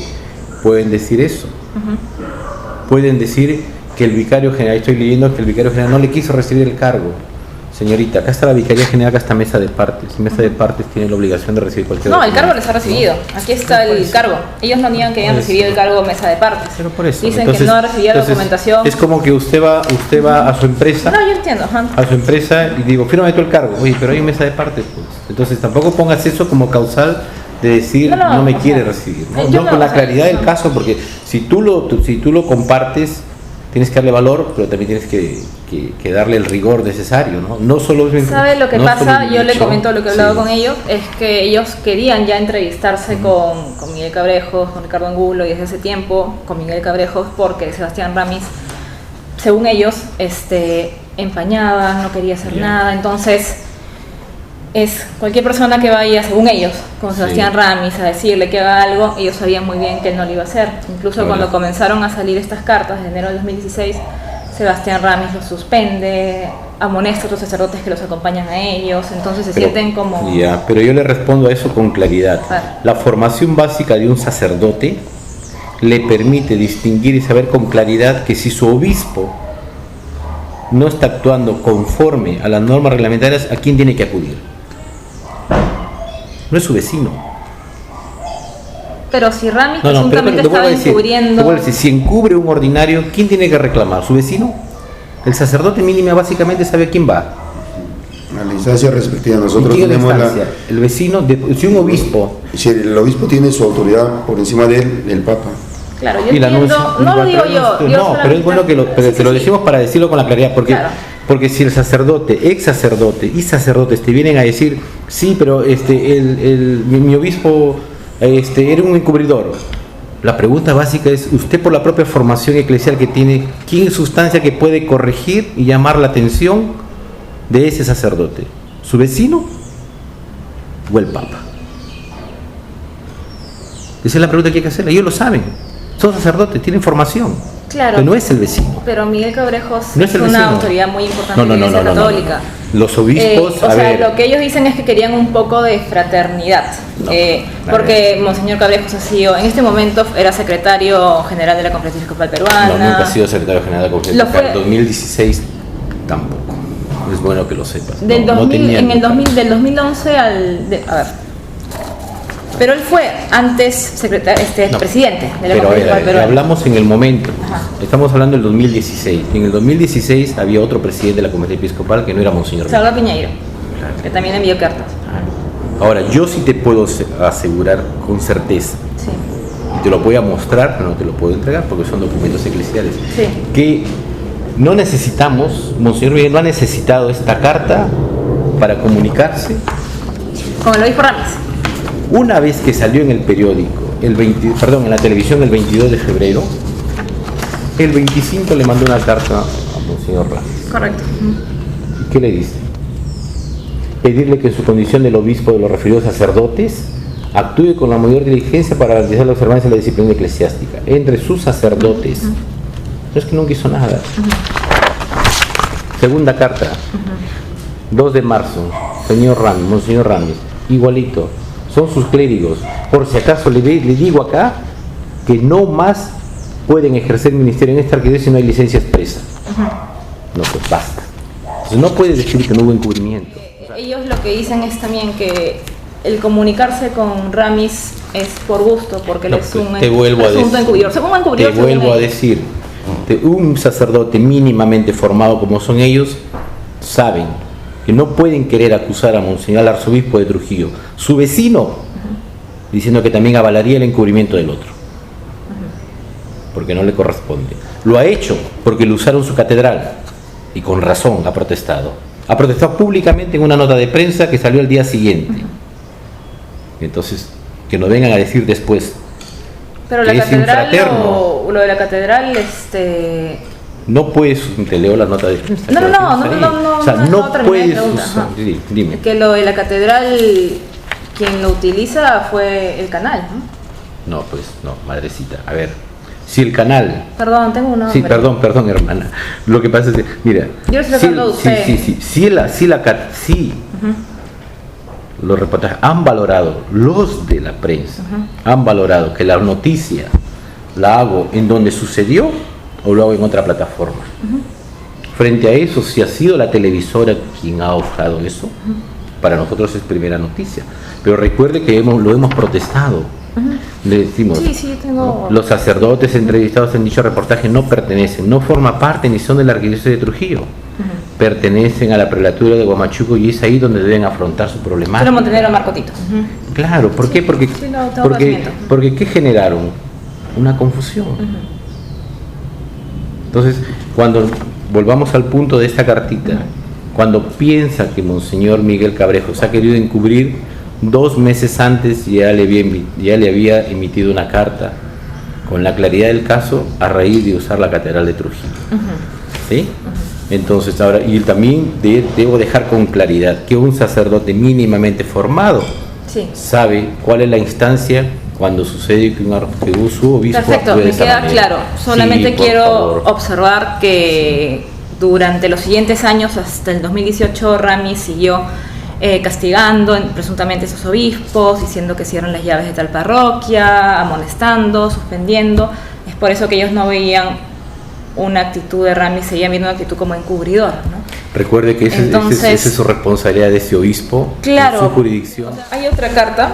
pueden decir eso. Pueden decir que el vicario general, estoy leyendo que el vicario general no le quiso recibir el cargo. Señorita, acá está la vicaría general, acá está mesa de partes. Mesa de partes tiene la obligación de recibir cualquier No, el cargo documento, les ha recibido. Aquí está No, el pues, cargo. Ellos no niegan que hayan pues, recibido el cargo mesa de partes. Pero por eso. Dicen entonces- que no ha recibido la entonces, documentación. Es como que usted va a su empresa. No, yo entiendo. Ajá. A su empresa y digo, fírmame tú el cargo. Oye, pero hay mesa de partes, pues. Entonces tampoco pongas eso como causal de decir no me o quiere sea, recibir. No, yo no, no, con o la sea, claridad del no. caso, porque si tú lo compartes, tienes que darle valor, pero también tienes que darle el rigor necesario, ¿no? No solo es ¿Sabe lo que no pasa? solo Yo le dicho, comento lo que he hablado sí. con ellos, es que ellos querían ya entrevistarse con Miguel Cabrejos, con Ricardo Angulo, y desde ese tiempo con Miguel Cabrejos, porque Sebastián Ramis, según ellos, empañaba, no quería hacer Ya. nada, entonces es cualquier persona que vaya, según ellos, con Sebastián Sí. Ramis a decirle que haga algo, ellos sabían muy bien que él no lo iba a hacer. Incluso Hola. cuando comenzaron a salir estas cartas de enero del 2016, Sebastián Ramis los suspende, amonesta a otros sacerdotes que los acompañan a ellos, entonces se Pero- sienten como... Ya, pero yo le respondo a eso con claridad. Claro. La formación básica de un sacerdote le permite distinguir y saber con claridad que si su obispo no está actuando conforme a las normas reglamentarias, ¿a quién tiene que acudir? No es su vecino. Pero si Ramis No, presuntamente te vuelvo estaba a decir, encubriendo... te vuelvo a decir, si encubre un ordinario, ¿quién tiene que reclamar? ¿Su vecino? El sacerdote mínimo básicamente sabe a quién va. A la instancia respectiva, nosotros ¿Quién es la tenemos instancia? El vecino, si un obispo Si el obispo tiene su autoridad por encima de él, el Papa. Claro, yo y la entiendo, anuncia- no lo digo yo. No, pero es bueno que pero te lo decimos para decirlo con la claridad, porque, Claro. porque si el sacerdote, ex sacerdote y sacerdotes te vienen a decir, sí, pero mi obispo era un encubridor. La pregunta básica es, usted por la propia formación eclesial que tiene, ¿quién es sustancia que puede corregir y llamar la atención de ese sacerdote? ¿Su vecino o el Papa? Esa es la pregunta que hay que hacerle. Ellos lo saben. Son sacerdotes, tienen formación. Claro. Pero no es el vecino. Pero Miguel Cabrejos No es el vecino. una autoridad muy importante en la Iglesia Católica. Los obispos, O a sea, ver, lo que ellos dicen es que querían un poco de fraternidad. No, Porque Monseñor Cabrejos ha sido, en este momento era secretario general de la Conferencia Episcopal Peruana. no, nunca ha sido secretario general de la Conferencia Lo fue- Episcopal. 2016 tampoco. Es bueno que lo sepas. Del No 2000, tenía en el nunca. 2000, del 2011 al... a ver. Pero él fue antes presidente de la pero Conferencia Episcopal. hablamos en el momento. Ajá. Estamos hablando del 2016. En el 2016 había otro presidente de la Conferencia Episcopal que no era Monseñor Salvador Piñeiro, Claro. que también envió cartas. Ahora, yo sí te puedo asegurar con certeza, Sí. y te lo voy a mostrar, pero no te lo puedo entregar porque son documentos eclesiales, Sí. que no necesitamos, Monseñor Miguel no ha necesitado esta carta para comunicarse. Como lo dijo Ramis. Una vez que salió en el periódico, en la televisión el 22 de febrero, el 25 le mandó una carta a Monseñor Ramis. Correcto. ¿Y qué le dice? Pedirle que en su condición del obispo de los referidos sacerdotes actúe con la mayor diligencia para garantizar la observancia de la disciplina eclesiástica entre sus sacerdotes. No es que nunca hizo nada. Segunda carta, 2 de marzo, Monseñor Ramis, igualito, son sus clérigos. Por si acaso le digo acá que no más pueden ejercer ministerio en esta arquidiócesis si no hay licencia expresa. No, pues basta. Entonces no puede decir que no hubo encubrimiento. Ellos lo que dicen es también que el comunicarse con Ramis es por gusto, porque él es un encubridor. Según un encubridor, te vuelvo a decir, un sacerdote mínimamente formado como son ellos, saben que no pueden querer acusar a Monseñor, al arzobispo de Trujillo, su vecino, diciendo que también avalaría el encubrimiento del otro, porque no le corresponde. Lo ha hecho porque le usaron su catedral y con razón ha protestado. Ha protestado públicamente en una nota de prensa que salió al día siguiente. Entonces, que nos vengan a decir después. Pero que la es catedral, infraterno. lo de la catedral, No puedes, te leo la nota de prensa. No, O sea, no puedes pregunta, usar. Dime. que lo de la catedral, quien lo utiliza fue el canal, ¿no? No, pues, no, madrecita. A ver, si el canal. Perdón, tengo un nombre. Sí, perdón, hermana. Lo que pasa es que, mira. Yo estoy hablando de usted. Sí, los reportajes han valorado, los de la prensa, han valorado que la noticia la hago en donde sucedió o lo hago en otra plataforma. Frente a eso, si ha sido la televisora quien ha ofrecido eso, para nosotros es primera noticia. Pero recuerde que lo hemos protestado. Le decimos, Sí, tengo... ¿no? Los sacerdotes entrevistados en dicho reportaje no pertenecen, no forman parte ni son de la arquidiócesis de Trujillo. Pertenecen a la prelatura de Huamachuco y es ahí donde deben afrontar su problemática. Pero Montenegro Marco Tito. Claro, ¿por qué? Porque ¿qué generaron? Una confusión. Entonces, cuando volvamos al punto de esta cartita, cuando piensa que Monseñor Miguel Cabrejo se ha querido encubrir, 2 meses antes ya le había emitido una carta con la claridad del caso a raíz de usar la catedral de Trujillo. ¿Sí? Entonces ahora, y también debo dejar con claridad que un sacerdote mínimamente formado sabe cuál es la instancia cuando sucede que su obispo. Perfecto, me queda claro. Solamente quiero observar que durante los siguientes años, hasta el 2018, Ramis siguió castigando presuntamente a esos obispos, diciendo que cierran las llaves de tal parroquia, amonestando, suspendiendo. Es por eso que ellos no veían una actitud de Ramis, seguían viendo una actitud como encubridor, ¿no? Recuerde que esa es su responsabilidad de ese obispo, claro, en su jurisdicción. Hay otra carta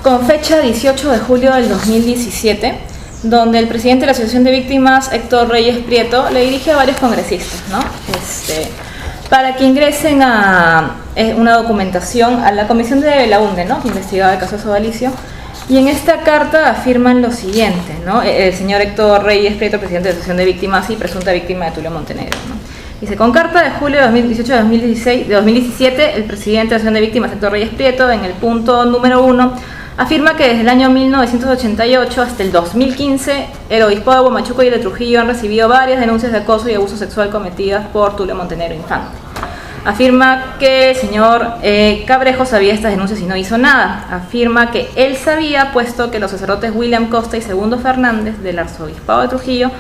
con fecha 18 de julio del 2017, donde el presidente de la Asociación de Víctimas, Héctor Reyes Prieto, le dirige a varios congresistas, ¿no? Para que ingresen a una documentación a la comisión de la UNDE, ¿no? Que investigaba el caso de Sodalicio. Y en esta carta afirman lo siguiente, ¿no? El señor Héctor Reyes Prieto, presidente de la Asociación de Víctimas y presunta víctima de Tulio Montenegro, ¿no? Dice, con carta de julio de 2018 de 2017, el presidente de la Asociación de Víctimas, Héctor Reyes Prieto, en el punto número 1, afirma que desde el año 1988 hasta el 2015, el obispado de Huamachuco y el de Trujillo han recibido varias denuncias de acoso y abuso sexual cometidas por Tulio Montenegro Infante. Afirma que el señor Cabrejo sabía estas denuncias y no hizo nada. Afirma que él sabía, puesto que los sacerdotes William Costa y Segundo Fernández del arzobispado de Trujillo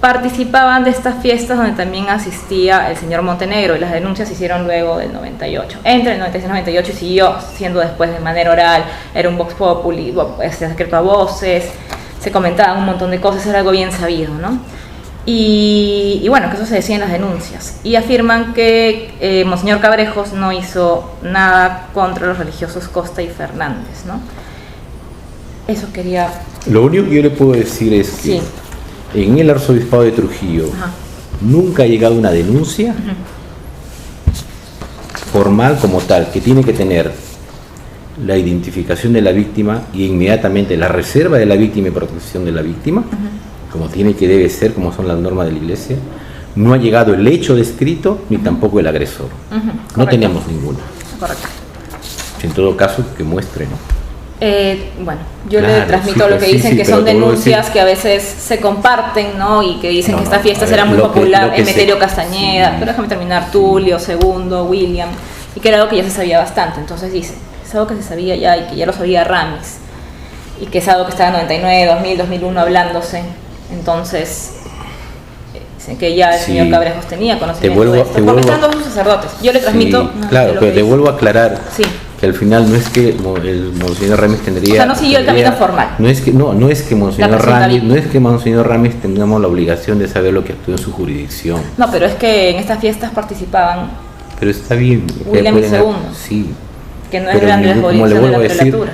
participaban de estas fiestas donde también asistía el señor Montenegro, y las denuncias se hicieron luego del 98, entre el 96 y el 98, y siguió siendo después de manera oral. Era un vox populi, secreto a voces, se comentaban un montón de cosas, era algo bien sabido, ¿no? Y bueno, que eso se decía en las denuncias. Y afirman que Monseñor Cabrejos no hizo nada contra los religiosos Costa y Fernández, ¿no? Eso quería... Lo único que yo le puedo decir es que en el arzobispado de Trujillo nunca ha llegado una denuncia formal como tal, que tiene que tener la identificación de la víctima y inmediatamente la reserva de la víctima y protección de la víctima, como tiene que debe ser, como son las normas de la Iglesia. No ha llegado el hecho descrito ni tampoco el agresor. No teníamos ninguna. Correcto. En todo caso, que muestre, ¿no? Bueno, yo le transmito lo que dicen, que son denuncias que a veces se comparten, ¿no? Y que dicen que esta fiesta será muy popular, Emeterio Castañeda, pero déjame terminar, Tulio, Segundo, William, y que era algo que ya se sabía bastante. Entonces dice, es algo que se sabía ya y que ya lo sabía Ramis, y que es algo que estaba en 99, 2000, 2001 hablándose. Entonces dicen que ya el señor Cabrejos tenía conocimiento de esto, porque están dos sacerdotes. Yo le transmito... claro, pero te vuelvo a aclarar que al final no es que el Monseñor Ramis tendría... O sea, no siguió el camino formal. No es que Monseñor Ramis tengamos la obligación de saber lo que actúa en su jurisdicción. No, pero es que en estas fiestas participaban... Pero está bien. William II. Sí. Que no es grande la jurisdicción de la prelatura.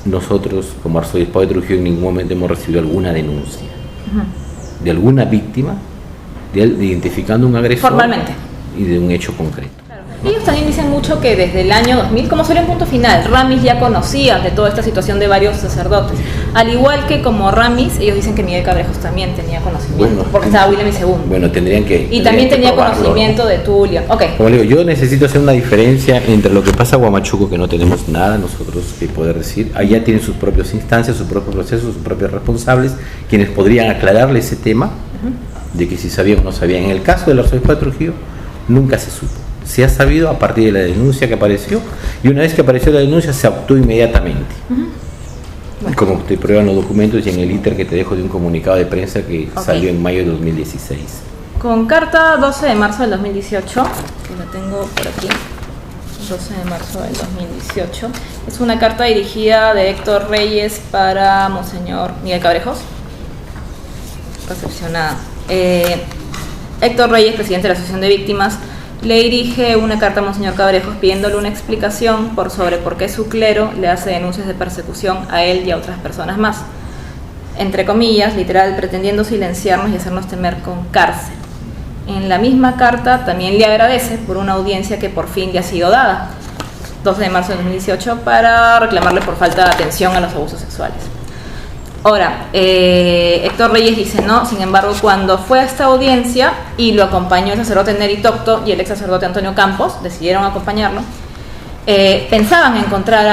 Nosotros, como arzobispado de Trujillo, en ningún momento hemos recibido alguna denuncia de alguna víctima identificando un agresor formalmente y de un hecho concreto. Claro. Ellos también dicen mucho que desde el año 2000, como salió en Punto Final, Ramis ya conocía de toda esta situación de varios sacerdotes. Al igual que como Ramis, ellos dicen que Miguel Cabrejos también tenía conocimiento, porque estaba William II. Bueno, tendrían que también tenía probarlo, conocimiento, ¿no? De Tulio. Okay. Como le digo, yo necesito hacer una diferencia entre lo que pasa en Huamachuco, que no tenemos nada nosotros que poder decir. Allá tienen sus propias instancias, sus propios procesos, sus propios responsables, quienes podrían aclararle ese tema de que si sabían o no sabían. En el caso del arzobispado de Trujillo, nunca se supo. Se ha sabido a partir de la denuncia que apareció, y una vez que apareció la denuncia se actuó inmediatamente. Bueno. Como te prueban los documentos y en el íter que te dejo de un comunicado de prensa que salió en mayo de 2016. Con carta 12 de marzo del 2018, que la tengo por aquí, 12 de marzo del 2018, es una carta dirigida de Héctor Reyes para Monseñor Miguel Cabrejos, recepcionada. Héctor Reyes, presidente de la Asociación de Víctimas, le dirige una carta a Monseñor Cabrejos pidiéndole una explicación sobre por qué su clero le hace denuncias de persecución a él y a otras personas más, entre comillas, literal, pretendiendo silenciarnos y hacernos temer con cárcel. En la misma carta también le agradece por una audiencia que por fin le ha sido dada, 12 de marzo de 2018, para reclamarle por falta de atención a los abusos sexuales. Ahora, Héctor Reyes dice no, sin embargo, cuando fue a esta audiencia y lo acompañó el sacerdote Neri Tocto y el ex sacerdote Antonio Campos, decidieron acompañarlo, pensaban encontrar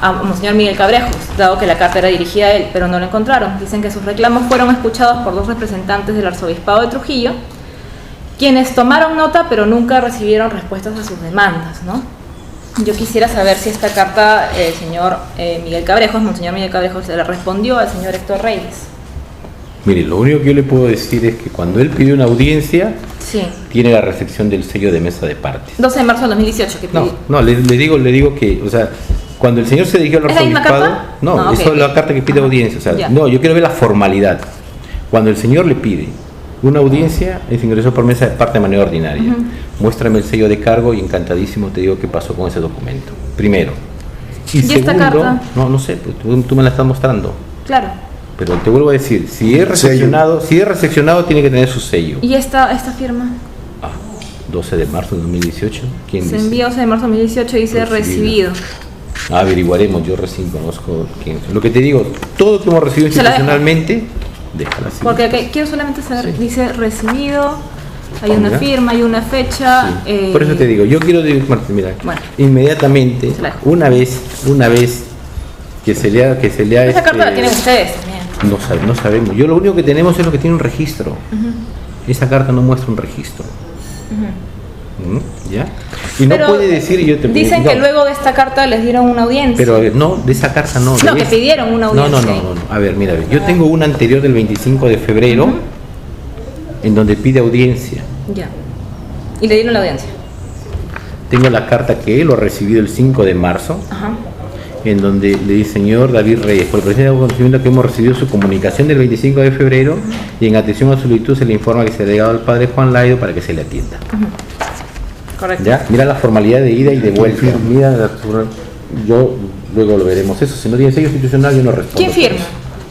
a Monseñor Miguel Cabrejos, dado que la carta era dirigida a él, pero no lo encontraron. Dicen que sus reclamos fueron escuchados por dos representantes del arzobispado de Trujillo, quienes tomaron nota pero nunca recibieron respuestas a sus demandas, ¿no? Yo quisiera saber si esta carta el señor Miguel Cabrejos, Monseñor Miguel Cabrejos, se la respondió al señor Héctor Reyes. Mire, lo único que yo le puedo decir es que cuando él pidió una audiencia, tiene la recepción del sello de mesa de partes. 12 de marzo de 2018 que pidió. No, le digo que, o sea, cuando el señor se dirigió al arzobispado, no, eso es la carta que pide audiencia, o sea, no, yo quiero ver la formalidad. Cuando el señor le pide una audiencia, es ingresó por mesa de parte de manera ordinaria. Muéstrame el sello de cargo y encantadísimo te digo qué pasó con ese documento. Primero. Y segundo, esta carta? No sé, pues tú me la estás mostrando. Claro. Pero te vuelvo a decir, si es recepcionado tiene que tener su sello. ¿Y esta firma? 12 de marzo de 2018. ¿Quién dice? Se envió 12 de marzo de 2018 y dice recibido. Averiguaremos, yo recién conozco quién. Lo que te digo, todo lo que hemos recibido institucionalmente, déjala así. Porque okay, quiero solamente saber, dice recibido, hay una firma, hay una fecha. Por eso te digo, yo quiero mira, inmediatamente, una vez que se lea esa carta la tienen ustedes también. No sabemos. Yo lo único que tenemos es lo que tiene un registro. Esa carta no muestra un registro. ¿Ya? Y pero no puede decir, yo te dicen que luego de esta carta les dieron una audiencia. Pero no, de esa carta no. No, que pidieron una audiencia. No. A ver, mira, yo tengo una anterior del 25 de febrero en donde pide audiencia. Ya. Y le dieron la audiencia. Tengo la carta que él lo ha recibido el 5 de marzo. en donde le dice: señor David Reyes, por el presente conocimiento que hemos recibido su comunicación del 25 de febrero y en atención a su solicitud se le informa que se ha delegado al padre Juan Laido para que se le atienda. Correcto. ¿Ya? Mira la formalidad de ida y de vuelta. Mira, yo luego lo veremos. Eso, si no tiene sello institucional, yo no respondo. ¿Quién firma?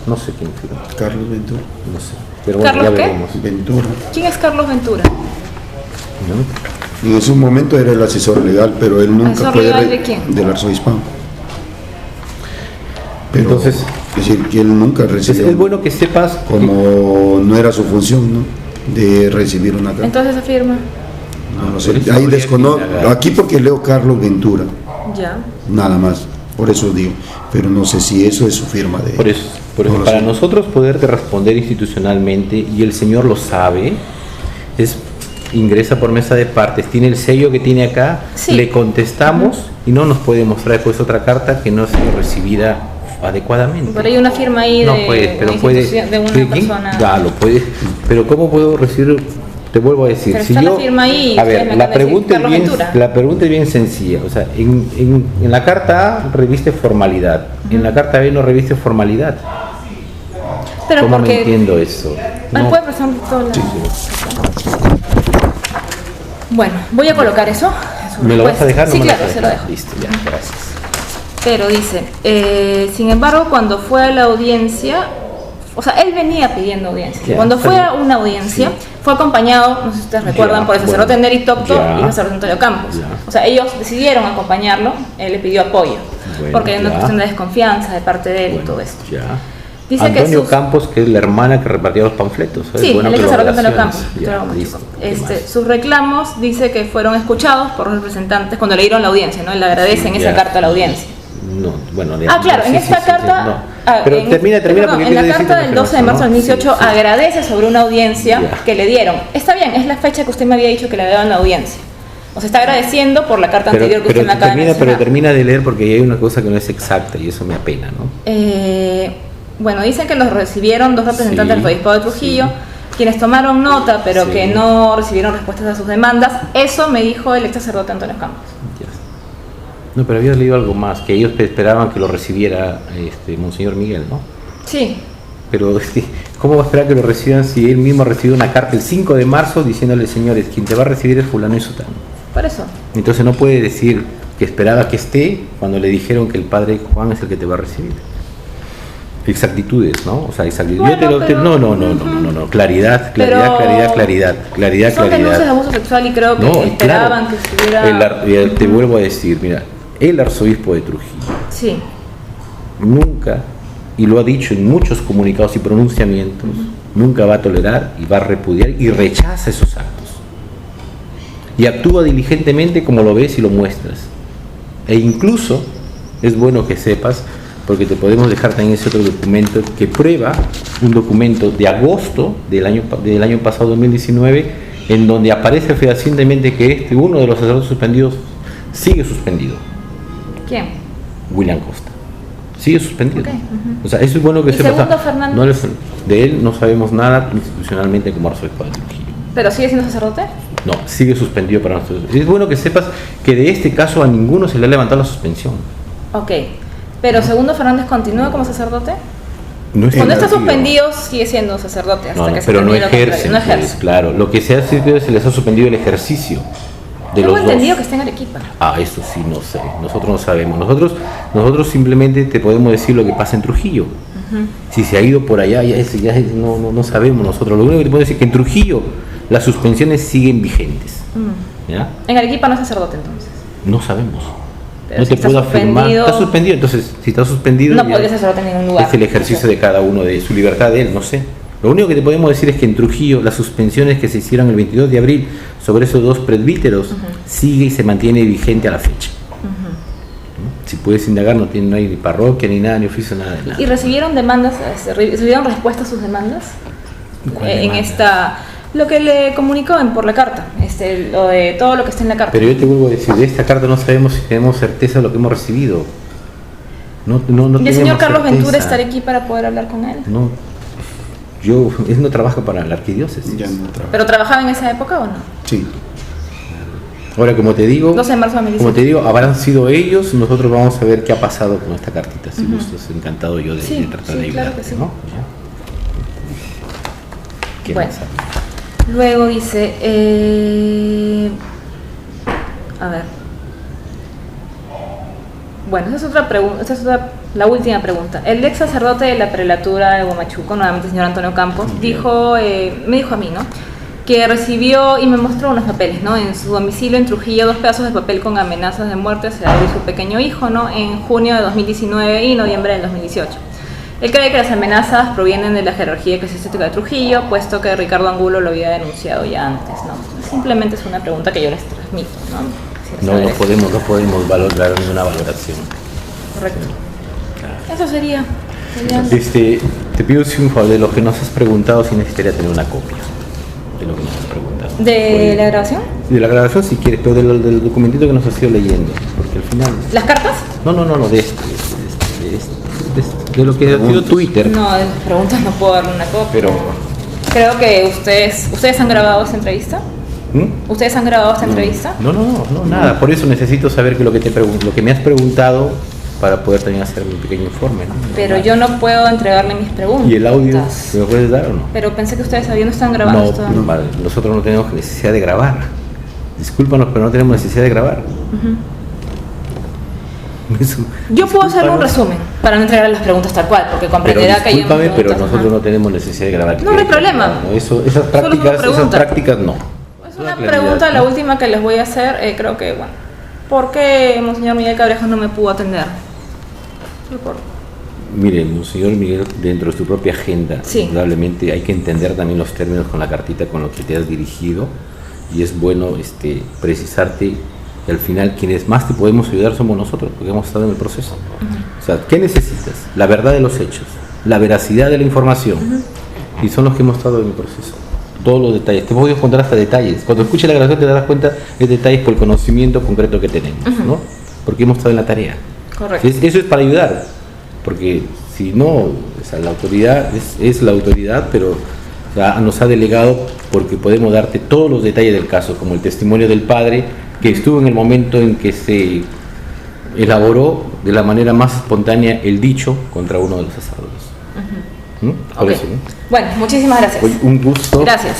No sé quién firma. Carlos Ventura. No sé. Pero bueno, ¿Carlos ya qué? veremos. Ventura. ¿Quién es Carlos Ventura? ¿No? En ese momento era el asesor legal, pero él nunca ¿Asesor fue legal de quién? del arzobispado. Pero, Entonces, es decir, que él nunca recibió, es bueno que sepas como no era su función, ¿no?, de recibir una carta. Entonces se firma. No lo sé. por eso Ahí habría que desconozco. indagar. Aquí porque leo Carlos Ventura, Ya. nada más. Por eso digo. Pero no sé si eso es su firma de. Por eso No lo para sé. nosotros poderte responder institucionalmente, y el señor lo sabe, es ingresa por mesa de partes, tiene el sello que tiene acá, Sí. le contestamos y no nos puede mostrar después otra carta que no ha sido recibida adecuadamente. Por ahí una firma ahí No de, puede, pero una puede. institución- de una ¿quién? persona. Ya lo puede. Pero ¿cómo puedo recibir? Te vuelvo a decir, Pero si está la yo, firma ahí y a ustedes ver, me la acaban de decir pregunta, Carlos Ventura. la pregunta es bien sencilla. O sea, en la carta A reviste formalidad, en la carta B no reviste formalidad. Pero ¿Cómo porque me entiendo eso? ¿Me No. puede prestar toda la- Bueno, voy a colocar eso. en su ¿Me lo vas a respuesta. dejar? No Sí, me lo claro, vas a se lo dejar. dejo. Listo, ya, gracias. Pero dice, sin embargo, cuando fue a la audiencia, o sea, él venía pidiendo audiencia. Ya, Cuando está fue bien. a una audiencia, fue acompañado, no sé si ustedes recuerdan, Ya, por el sacerdote bueno, Neri Tocto ya. y el sacerdote Antonio Campos. Ya. O sea, ellos decidieron acompañarlo, él le pidió apoyo, Bueno, porque hay una ya. cuestión de desconfianza de parte de él y Bueno, todo esto. ya. Dice que Antonio sus- Campos, que es la hermana que repartía los panfletos. ¿sabes? Sí, Bueno el que ex lo sacerdote Antonio Campos. relaciones. Ya, claro, listo. ¿Qué más? sus reclamos dice que fueron escuchados por los representantes cuando le dieron la audiencia, ¿no? Él agradece Sí, en ya. esa carta a la audiencia. No, bueno, Claro, en sí, esta sí, sí, carta, no. ah, Pero en- termina perdón, porque en la quiere carta decir del 12 de marzo del 2018 Sí, sí. agradece sobre una audiencia Ya. que le dieron. Está bien, es la fecha que usted me había dicho que le dieron la audiencia. O sea, está agradeciendo por la carta anterior que usted me acaba de mencionar. termina de leer porque hay una cosa que no es exacta y eso me apena, ¿no? Bueno, dicen que los recibieron dos representantes Sí, del Obispado de Trujillo, sí. quienes tomaron nota, pero Sí. que no recibieron respuestas a sus demandas. Eso me dijo el ex sacerdote Antonio Campos. Ya. No, pero había leído algo más, que ellos esperaban que lo recibiera Monseñor Miguel, ¿no? Sí, Pero ¿cómo va a esperar que lo reciban si él mismo recibió una carta el 5 de marzo diciéndole: señores, quien te va a recibir es fulano y sutano? por eso. Entonces no puede decir que esperaba que esté cuando le dijeron que el padre Juan es el que te va a recibir. Exactitudes, ¿no? O sea, exactitudes. Bueno, pero- No. Claridad. Pero son denuncias de abuso sexual y creo que No, esperaban claro. que estuviera... Te vuelvo a decir, mira, el arzobispo de Trujillo Sí, nunca, y lo ha dicho en muchos comunicados y pronunciamientos, nunca va a tolerar y va a repudiar y rechaza esos actos. Y actúa diligentemente como lo ves y lo muestras. E incluso, es bueno que sepas, porque te podemos dejar también ese otro documento que prueba, un documento de agosto del año pasado, 2019, en donde aparece fehacientemente que uno de los sacerdotes suspendidos sigue suspendido. ¿quién? William Costa. Sigue suspendido. Ok, O sea, eso es bueno que ¿Y sepas. segundo Fernández? No de él no sabemos nada institucionalmente como arzobispo de Trujillo. ¿Pero sigue siendo sacerdote? No, sigue suspendido para nosotros. Es bueno que sepas que de este caso a ninguno se le ha levantado la suspensión. Ok. ¿Pero segundo Fernández continúa como sacerdote? No es Cuando está activo. suspendido sigue siendo sacerdote hasta No, que se pero no termine lo contrario. ejerce. No ejerce. Claro, lo que se ha sido es se les ha suspendido el ejercicio de Tengo los dos. entendido que está en Arequipa. Eso sí, no sé. Nosotros no sabemos. Nosotros simplemente te podemos decir lo que pasa en Trujillo. Si se ha ido por allá, no sabemos nosotros. Lo único que te puedo decir es que en Trujillo las suspensiones siguen vigentes. ¿Ya? En Arequipa no es sacerdote entonces. No sabemos. Pero No si te está puedo afirmar. suspendido- Está suspendido, entonces si está suspendido No ya podría ser sacerdote en ningún lugar. es el ejercicio de cada uno, de su libertad de él, no sé. Lo único que te podemos decir es que en Trujillo las suspensiones que se hicieron el 22 de abril sobre esos dos presbíteros sigue y se mantiene vigente a la fecha. Si puedes indagar, no hay ni parroquia, ni nada, ni oficio, nada de nada. ¿Y recibieron demandas, recibieron respuesta a sus demandas? ¿Cuál En demanda? esta, lo que le comunicó por la carta, lo de todo lo que está en la carta. Pero yo te vuelvo a decir, de esta carta no sabemos si tenemos certeza de lo que hemos recibido. No ¿Y el tenemos señor Carlos certeza. Ventura estará aquí para poder hablar con él? No, él no trabaja para la arquidiócesis. Ya no trabaja. ¿Pero trabajaba en esa época o no? Sí. Ahora, como te digo, 12 de marzo de 2018. como te digo, habrán sido ellos. Nosotros vamos a ver qué ha pasado con esta cartita. Si gustas, encantado yo de tratar de ayudarte, claro que sí. ¿no? ¿Qué Bueno. más? Luego dice, a ver. Bueno, esa es otra pregunta, la última pregunta. El ex sacerdote de la prelatura de Huamachuco, nuevamente el señor Antonio Campos, me dijo a mí, ¿no?, que recibió y me mostró unos papeles, ¿no?, en su domicilio en Trujillo, 2 pedazos de papel con amenazas de muerte hacia él y su pequeño hijo, ¿no?, en junio de 2019 y noviembre del 2018. Él cree que las amenazas provienen de la jerarquía eclesiástica de Trujillo, puesto que Ricardo Angulo lo había denunciado ya antes, ¿no? Simplemente es una pregunta que yo les transmito, ¿no? No podemos valorar ninguna valoración. Correcto. Claro. Eso sería. Te pido si un favor, de lo que nos has preguntado, si necesitaría tener una copia de lo que nos has preguntado. ¿De la grabación? De la grabación si quieres, pero del documentito que nos has ido leyendo, porque al final... ¿Las cartas? No, de lo que ha sido Twitter. No, de las preguntas no puedo darle una copia. Pero... Creo que ustedes han grabado esta entrevista. ¿Ustedes han grabado esta entrevista? No, nada. Por eso necesito saber lo que me has preguntado para poder también hacer mi pequeño informe, ¿no? Pero yo no puedo entregarle mis preguntas. ¿Y el audio me lo puedes dar o no? Pero pensé que ustedes no están grabando esto. No, vale, nosotros no tenemos necesidad de grabar. Discúlpanos, pero no tenemos necesidad de grabar. Yo puedo hacer un resumen para no entregar las preguntas tal cual, porque comprenderá que hay discúlpame, pero nosotros no tenemos necesidad de grabar. No hay problema. No, esas prácticas no. Es una pregunta, la última que les voy a hacer, creo que, bueno, ¿por qué Monseñor Miguel Cabrejo no me pudo atender? Mire, Monseñor Miguel, dentro de su propia agenda, probablemente hay que entender también los términos con la cartita con lo que te has dirigido, y es bueno precisarte que al final quienes más te podemos ayudar somos nosotros, porque hemos estado en el proceso. O sea, ¿qué necesitas? La verdad de los hechos, la veracidad de la información, y son los que hemos estado en el proceso. Todos los detalles, te puedo contar hasta detalles. Cuando escuches la grabación te darás cuenta de detalles por el conocimiento concreto que tenemos, ¿no? Porque hemos estado en la tarea. Correcto. Eso es para ayudar, porque si no, o sea, la autoridad es la autoridad, pero o sea, nos ha delegado porque podemos darte todos los detalles del caso, como el testimonio del padre, que estuvo en el momento en que se elaboró de la manera más espontánea el dicho contra uno de los sacerdotes. Por eso, ¿no? Bueno, muchísimas gracias. Un gusto. Gracias.